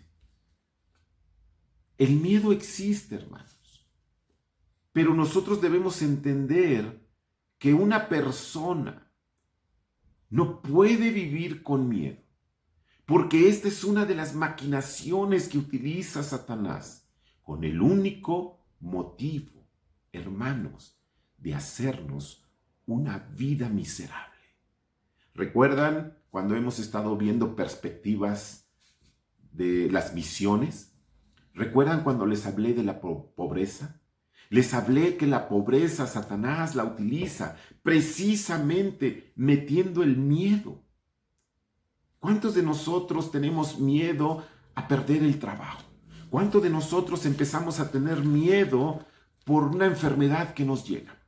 El miedo existe, hermanos, pero nosotros debemos entender que una persona no puede vivir con miedo, porque esta es una de las maquinaciones que utiliza Satanás con el único motivo, hermanos, de hacernos una vida miserable. ¿Recuerdan cuando hemos estado viendo perspectivas de las visiones? ¿Recuerdan cuando les hablé de la pobreza? Les hablé que la pobreza Satanás la utiliza precisamente metiendo el miedo. ¿Cuántos de nosotros tenemos miedo a perder el trabajo? ¿Cuántos de nosotros empezamos a tener miedo por una enfermedad que nos llega?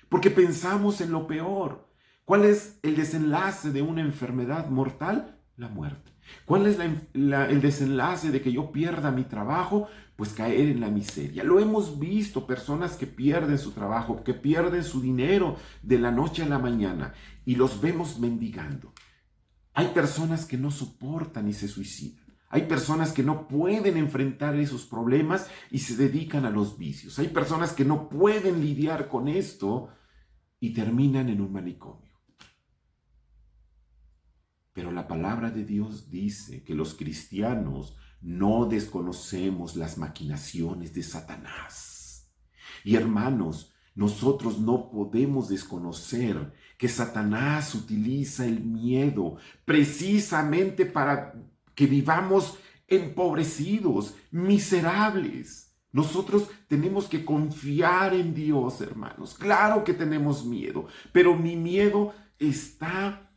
Porque pensamos en lo peor. ¿Cuál es el desenlace de una enfermedad mortal? La muerte. ¿Cuál es el desenlace de que yo pierda mi trabajo? Pues caer en la miseria. Lo hemos visto, personas que pierden su trabajo, que pierden su dinero de la noche a la mañana y los vemos mendigando. Hay personas que no soportan y se suicidan. Hay personas que no pueden enfrentar esos problemas y se dedican a los vicios. Hay personas que no pueden lidiar con esto y terminan en un manicomio. Pero la palabra de Dios dice que los cristianos no desconocemos las maquinaciones de Satanás. Y hermanos, nosotros no podemos desconocer que Satanás utiliza el miedo precisamente para que vivamos empobrecidos, miserables. Nosotros tenemos que confiar en Dios, hermanos. Claro que tenemos miedo, pero mi miedo está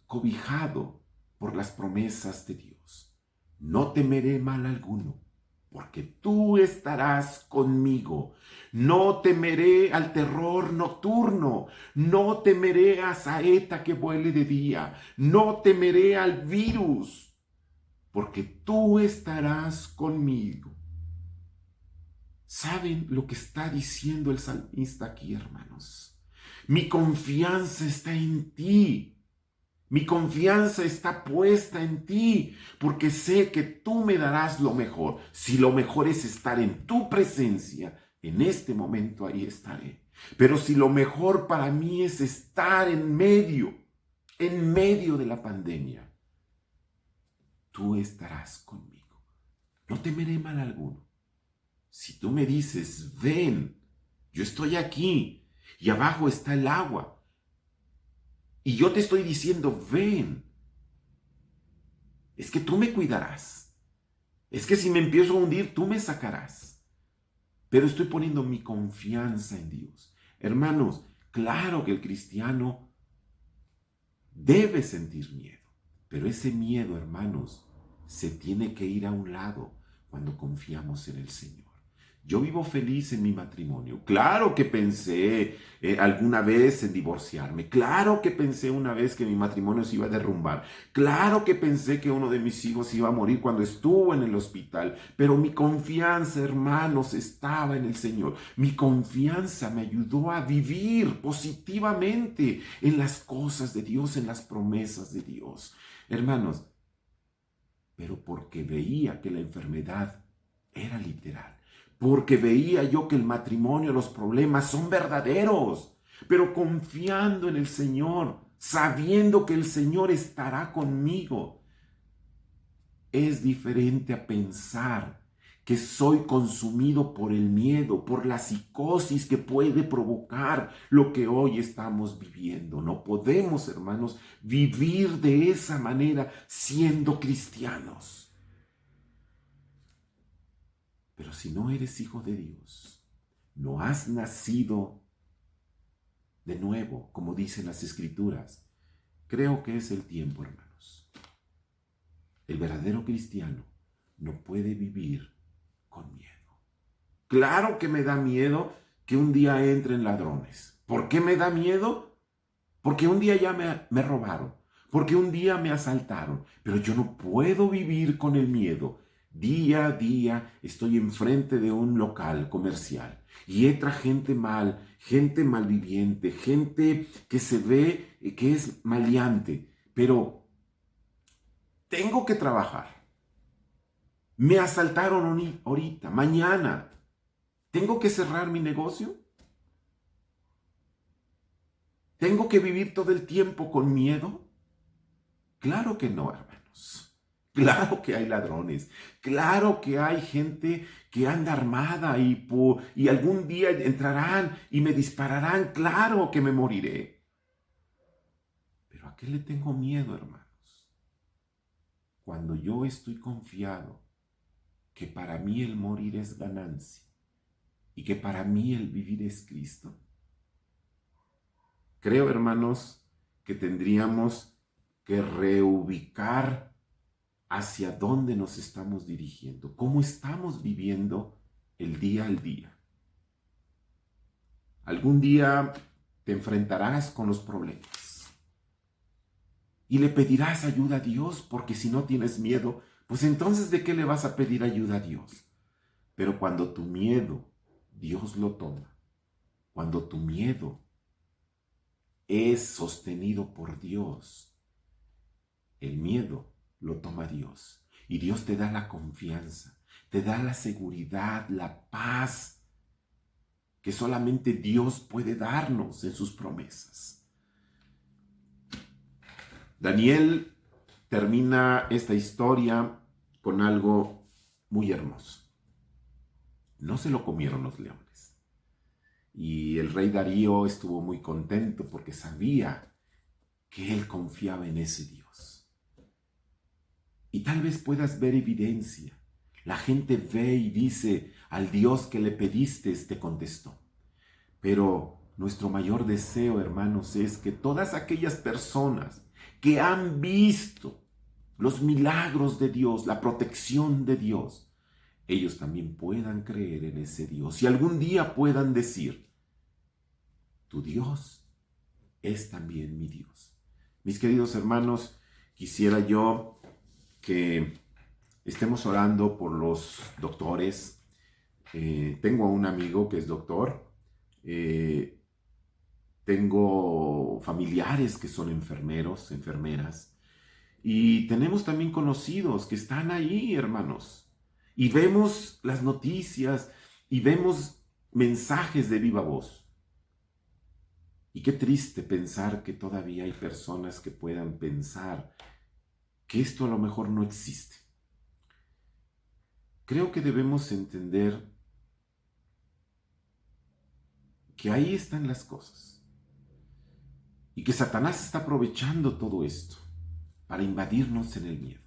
cobijado por las promesas de Dios. No temeré mal alguno, porque tú estarás conmigo. No temeré al terror nocturno, no temeré a saeta que vuele de día, no temeré al virus, porque tú estarás conmigo. ¿Saben lo que está diciendo el salmista aquí, hermanos? Mi confianza está en ti. Mi confianza está puesta en ti, porque sé que tú me darás lo mejor. Si lo mejor es estar en tu presencia, en este momento ahí estaré. Pero si lo mejor para mí es estar en medio de la pandemia, tú estarás conmigo. No temeré mal alguno. Si tú me dices, ven, yo estoy aquí y abajo está el agua, y yo te estoy diciendo, ven, es que tú me cuidarás. Es que si me empiezo a hundir, tú me sacarás. Pero estoy poniendo mi confianza en Dios. Hermanos, claro que el cristiano debe sentir miedo. Pero ese miedo, hermanos, se tiene que ir a un lado cuando confiamos en el Señor. Yo vivo feliz en mi matrimonio. Claro que pensé alguna vez en divorciarme. Claro que pensé una vez que mi matrimonio se iba a derrumbar. Claro que pensé que uno de mis hijos iba a morir cuando estuvo en el hospital. Pero mi confianza, hermanos, estaba en el Señor. Mi confianza me ayudó a vivir positivamente en las cosas de Dios, en las promesas de Dios. Hermanos, pero porque veía que la enfermedad era literal, porque veía yo que el matrimonio, los problemas son verdaderos, pero confiando en el Señor, sabiendo que el Señor estará conmigo. Es diferente a pensar que soy consumido por el miedo, por la psicosis que puede provocar lo que hoy estamos viviendo. No podemos, hermanos, vivir de esa manera siendo cristianos. Pero si no eres hijo de Dios, no has nacido de nuevo, como dicen las Escrituras, creo que es el tiempo, hermanos. El verdadero cristiano no puede vivir con miedo. Claro que me da miedo que un día entren ladrones. ¿Por qué me da miedo? Porque un día ya me robaron, porque un día me asaltaron, pero yo no puedo vivir con el miedo. Día a día estoy enfrente de un local comercial y entra gente malviviente, gente que se ve que es maleante, pero tengo que trabajar. Me asaltaron ahorita, mañana. ¿Tengo que cerrar mi negocio? ¿Tengo que vivir todo el tiempo con miedo? Claro que no, hermanos. Claro que hay ladrones. Claro que hay gente que anda armada y algún día entrarán y me dispararán. Claro que me moriré. Pero ¿a qué le tengo miedo, hermanos? Cuando yo estoy confiado que para mí el morir es ganancia y que para mí el vivir es Cristo. Creo, hermanos, que tendríamos que reubicar hacia dónde nos estamos dirigiendo, cómo estamos viviendo el día al día. Algún día te enfrentarás con los problemas y le pedirás ayuda a Dios, porque si no tienes miedo, pues entonces ¿de qué le vas a pedir ayuda a Dios? Pero cuando tu miedo Dios lo toma, cuando tu miedo es sostenido por Dios, el miedo lo toma Dios. Y Dios te da la confianza, te da la seguridad, la paz que solamente Dios puede darnos en sus promesas. Daniel termina esta historia con algo muy hermoso. No se lo comieron los leones. Y el rey Darío estuvo muy contento porque sabía que él confiaba en ese Dios. Y tal vez puedas ver evidencia. La gente ve y dice, al Dios que le pediste te contestó. Pero nuestro mayor deseo, hermanos, es que todas aquellas personas que han visto los milagros de Dios, la protección de Dios, ellos también puedan creer en ese Dios y algún día puedan decir, tu Dios es también mi Dios. Mis queridos hermanos, quisiera yo que estemos orando por los doctores. Tengo un amigo que es doctor. Tengo familiares que son enfermeros, enfermeras. Y tenemos también conocidos que están ahí, hermanos. Y vemos las noticias y vemos mensajes de viva voz. Y qué triste pensar que todavía hay personas que puedan pensar que esto a lo mejor no existe. Creo que debemos entender que ahí están las cosas y que Satanás está aprovechando todo esto para invadirnos en el miedo.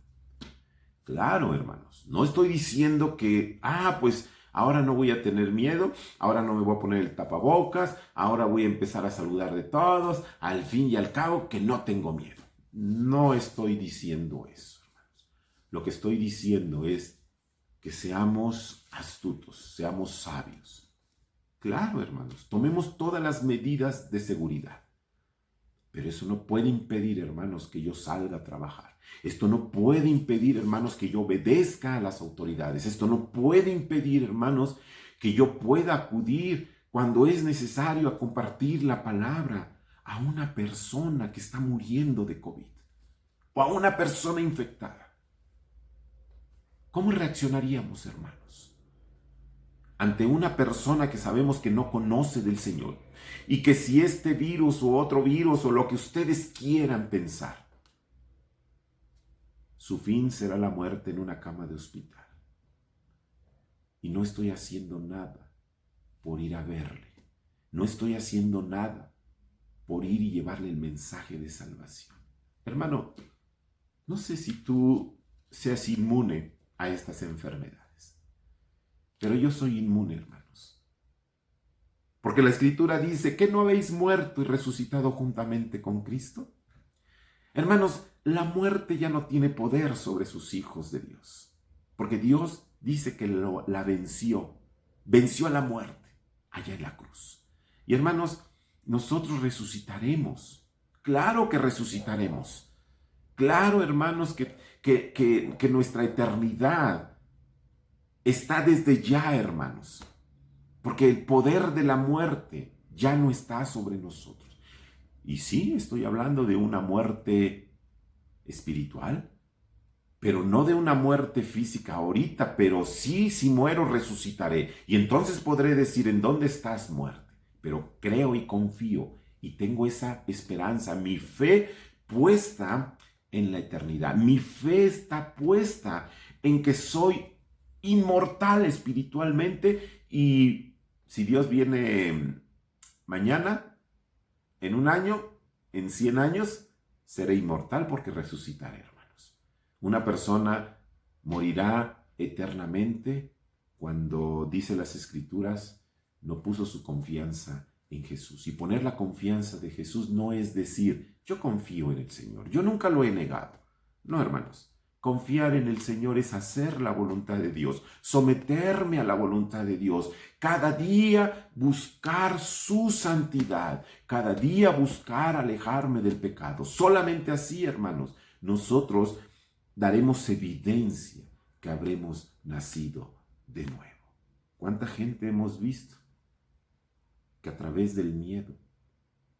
Claro, hermanos, no estoy diciendo que, pues ahora no voy a tener miedo, ahora no me voy a poner el tapabocas, ahora voy a empezar a saludar de todos, al fin y al cabo que no tengo miedo. No estoy diciendo eso, hermanos. Lo que estoy diciendo es que seamos astutos, seamos sabios. Claro, hermanos, tomemos todas las medidas de seguridad. Pero eso no puede impedir, hermanos, que yo salga a trabajar. Esto no puede impedir, hermanos, que yo obedezca a las autoridades. Esto no puede impedir, hermanos, que yo pueda acudir cuando es necesario a compartir la palabra a una persona que está muriendo de COVID o a una persona infectada. ¿Cómo reaccionaríamos, hermanos, ante una persona que sabemos que no conoce del Señor y que si este virus o otro virus o lo que ustedes quieran pensar, su fin será la muerte en una cama de hospital? Y no estoy haciendo nada por ir a verle. No estoy haciendo nada por ir y llevarle el mensaje de salvación. Hermano, no sé si tú seas inmune a estas enfermedades, pero yo soy inmune, hermanos. Porque la Escritura dice que no habéis muerto y resucitado juntamente con Cristo. Hermanos, la muerte ya no tiene poder sobre sus hijos de Dios, porque Dios dice que la venció a la muerte allá en la cruz. Y hermanos, nosotros resucitaremos. Claro que resucitaremos. Claro, hermanos, que nuestra eternidad está desde ya, hermanos. Porque el poder de la muerte ya no está sobre nosotros. Y sí, estoy hablando de una muerte espiritual, pero no de una muerte física ahorita, pero sí, si muero, resucitaré. Y entonces podré decir, ¿en dónde estás, muerte? Pero creo y confío y tengo esa esperanza, mi fe puesta en la eternidad. Mi fe está puesta en que soy inmortal espiritualmente y si Dios viene mañana, en un año, en 100 años, seré inmortal porque resucitaré, hermanos. Una persona morirá eternamente cuando, dice las Escrituras, no puso su confianza en Jesús. Y poner la confianza de Jesús no es decir, yo confío en el Señor. Yo nunca lo he negado. No, hermanos. Confiar en el Señor es hacer la voluntad de Dios, someterme a la voluntad de Dios, cada día buscar su santidad, cada día buscar alejarme del pecado. Solamente así, hermanos, nosotros daremos evidencia que habremos nacido de nuevo. ¿Cuánta gente hemos visto que a través del miedo,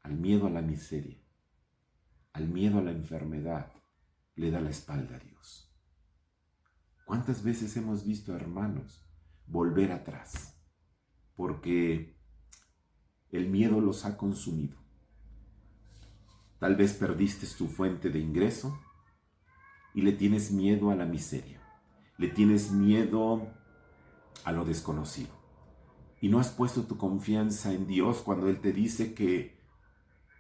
al miedo a la miseria, al miedo a la enfermedad, le da la espalda a Dios? ¿Cuántas veces hemos visto a hermanos volver atrás porque el miedo los ha consumido? Tal vez perdiste tu fuente de ingreso y le tienes miedo a la miseria, le tienes miedo a lo desconocido y no has puesto tu confianza en Dios cuando Él te dice que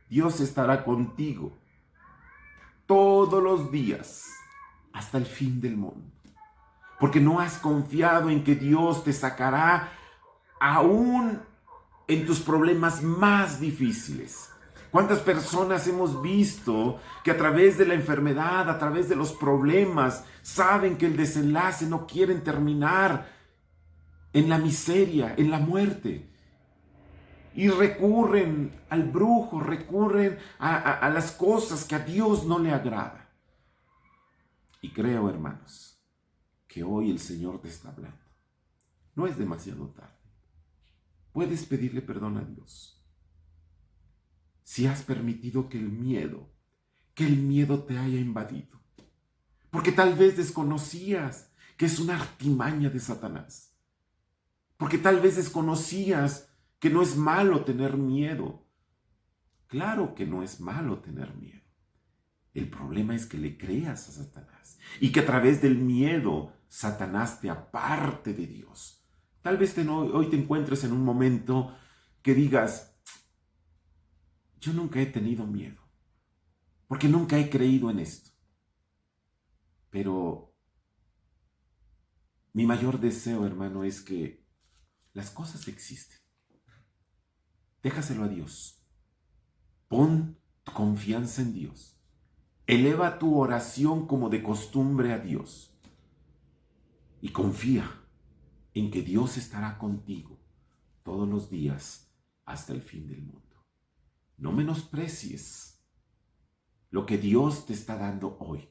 Dios estará contigo todos los días hasta el fin del mundo. Porque no has confiado en que Dios te sacará aún en tus problemas más difíciles. ¿Cuántas personas hemos visto que a través de la enfermedad, a través de los problemas, saben que el desenlace no quieren terminar en la miseria, en la muerte? Y recurren al brujo, recurren a las cosas que a Dios no le agrada. Y creo, hermanos, que hoy el Señor te está hablando. No es demasiado tarde. Puedes pedirle perdón a Dios. Si has permitido que el miedo te haya invadido. Porque tal vez desconocías que es una artimaña de Satanás. Porque tal vez desconocías que no es malo tener miedo. Claro que no es malo tener miedo. El problema es que le creas a Satanás y que a través del miedo Satanás te aparte de Dios. Tal vez hoy te encuentres en un momento que digas, yo nunca he tenido miedo, porque nunca he creído en esto. Pero mi mayor deseo, hermano, es que las cosas existen. Déjaselo a Dios. Pon tu confianza en Dios. Eleva tu oración como de costumbre a Dios. y confía en que Dios estará contigo todos los días hasta el fin del mundo. No menosprecies lo que Dios te está dando hoy.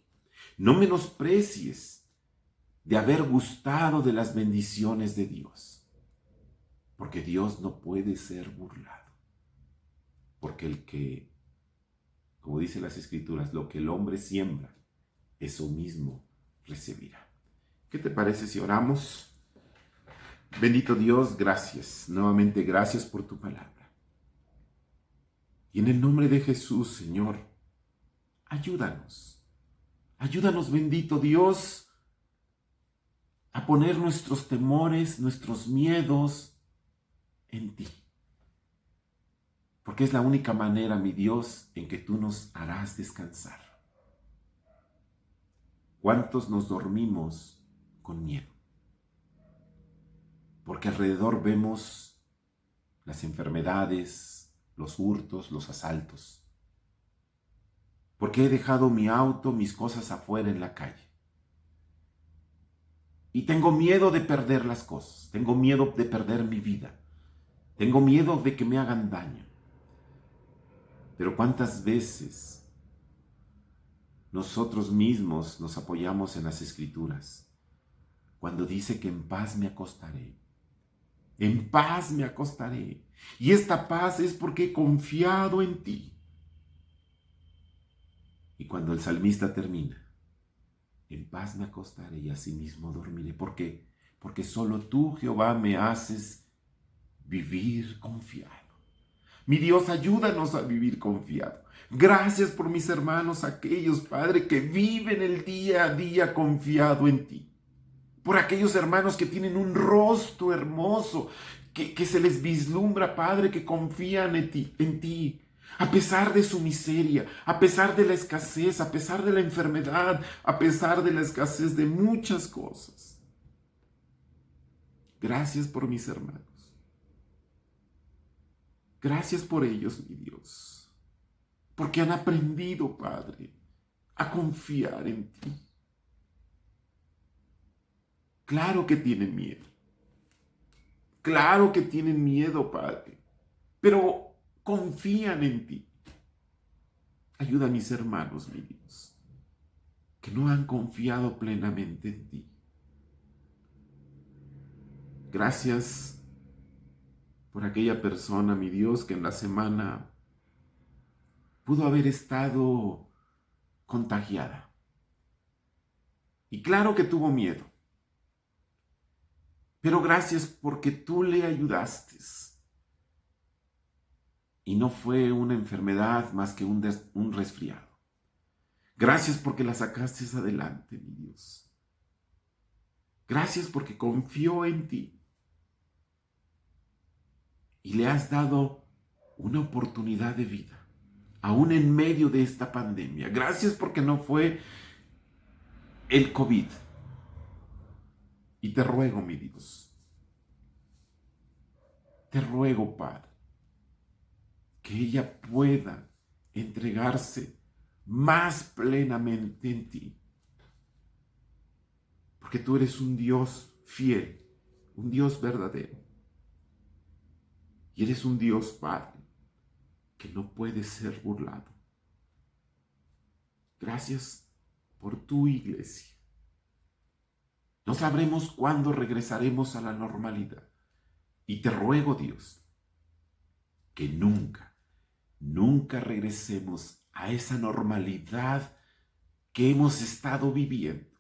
No menosprecies de haber gustado de las bendiciones de Dios, porque Dios no puede ser burlado. Porque el que, como dicen las Escrituras, lo que el hombre siembra, eso mismo recibirá. ¿Qué te parece si oramos? Bendito Dios, gracias. Nuevamente gracias por tu palabra. Y en el nombre de Jesús, Señor, ayúdanos. Ayúdanos, bendito Dios, a poner nuestros temores, nuestros miedos en ti. Porque es la única manera, mi Dios, en que tú nos harás descansar. ¿Cuántos nos dormimos con miedo? Porque alrededor vemos las enfermedades, los hurtos, los asaltos. Porque he dejado mi auto, mis cosas afuera en la calle. Y tengo miedo de perder las cosas. Tengo miedo de perder mi vida. Tengo miedo de que me hagan daño. Pero ¿cuántas veces nosotros mismos nos apoyamos en las Escrituras cuando dice que en paz me acostaré? En paz me acostaré. Y esta paz es porque he confiado en ti. Y cuando el salmista termina, en paz me acostaré y asimismo dormiré. ¿Por qué? Porque solo tú, Jehová, me haces vivir confiado. Mi Dios, ayúdanos a vivir confiado. Gracias por mis hermanos, aquellos, Padre, que viven el día a día confiado en ti. Por aquellos hermanos que tienen un rostro hermoso, que se les vislumbra, Padre, que confían en ti. A pesar de su miseria, a pesar de la escasez, a pesar de la enfermedad, a pesar de la escasez de muchas cosas. Gracias por mis hermanos. Gracias por ellos, mi Dios. Porque han aprendido, Padre, a confiar en ti. Claro que tienen miedo. Claro que tienen miedo, Padre. Pero confían en ti. Ayuda a mis hermanos, mi Dios, que no han confiado plenamente en ti. Gracias por aquella persona, mi Dios, que en la semana pudo haber estado contagiada. Y claro que tuvo miedo. Pero gracias porque tú le ayudaste. Y no fue una enfermedad más que un resfriado. Gracias porque la sacaste adelante, mi Dios. Gracias porque confió en ti. Y le has dado una oportunidad de vida, aún en medio de esta pandemia. Gracias porque no fue el COVID. Y te ruego, mi Dios, te ruego, Padre, que ella pueda entregarse más plenamente en ti. Porque tú eres un Dios fiel, un Dios verdadero. Y eres un Dios, Padre, que no puede ser burlado. Gracias por tu iglesia. No sabremos cuándo regresaremos a la normalidad. Y te ruego, Dios, que nunca regresemos a esa normalidad que hemos estado viviendo.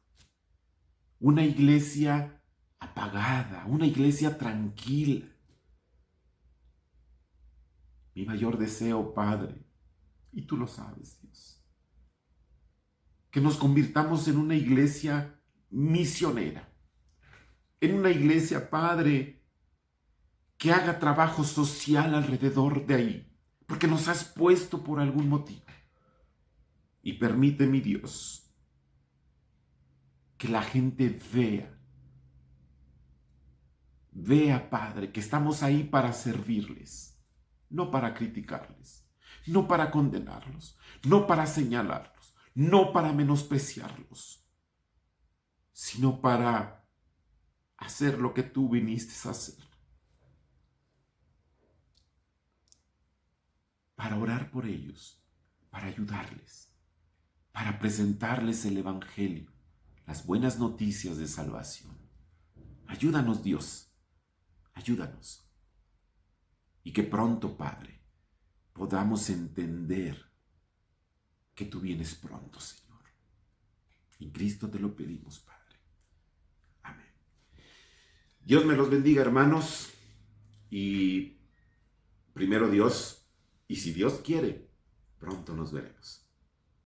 Una iglesia apagada, una iglesia tranquila. Mi mayor deseo, Padre, y tú lo sabes, Dios, que nos convirtamos en una iglesia misionera, en una iglesia, Padre, que haga trabajo social alrededor de ahí, porque nos has puesto por algún motivo. Y permite, mi Dios, que la gente vea, Padre, que estamos ahí para servirles, no para criticarles, no para condenarlos, no para señalarlos, no para menospreciarlos, sino para hacer lo que tú viniste a hacer. Para orar por ellos, para ayudarles, para presentarles el Evangelio, las buenas noticias de salvación. Ayúdanos, Dios, ayúdanos. Y que pronto, Padre, podamos entender que tú vienes pronto, Señor. En Cristo te lo pedimos, Padre. Amén. Dios me los bendiga, hermanos. Y primero Dios, y si Dios quiere, pronto nos veremos.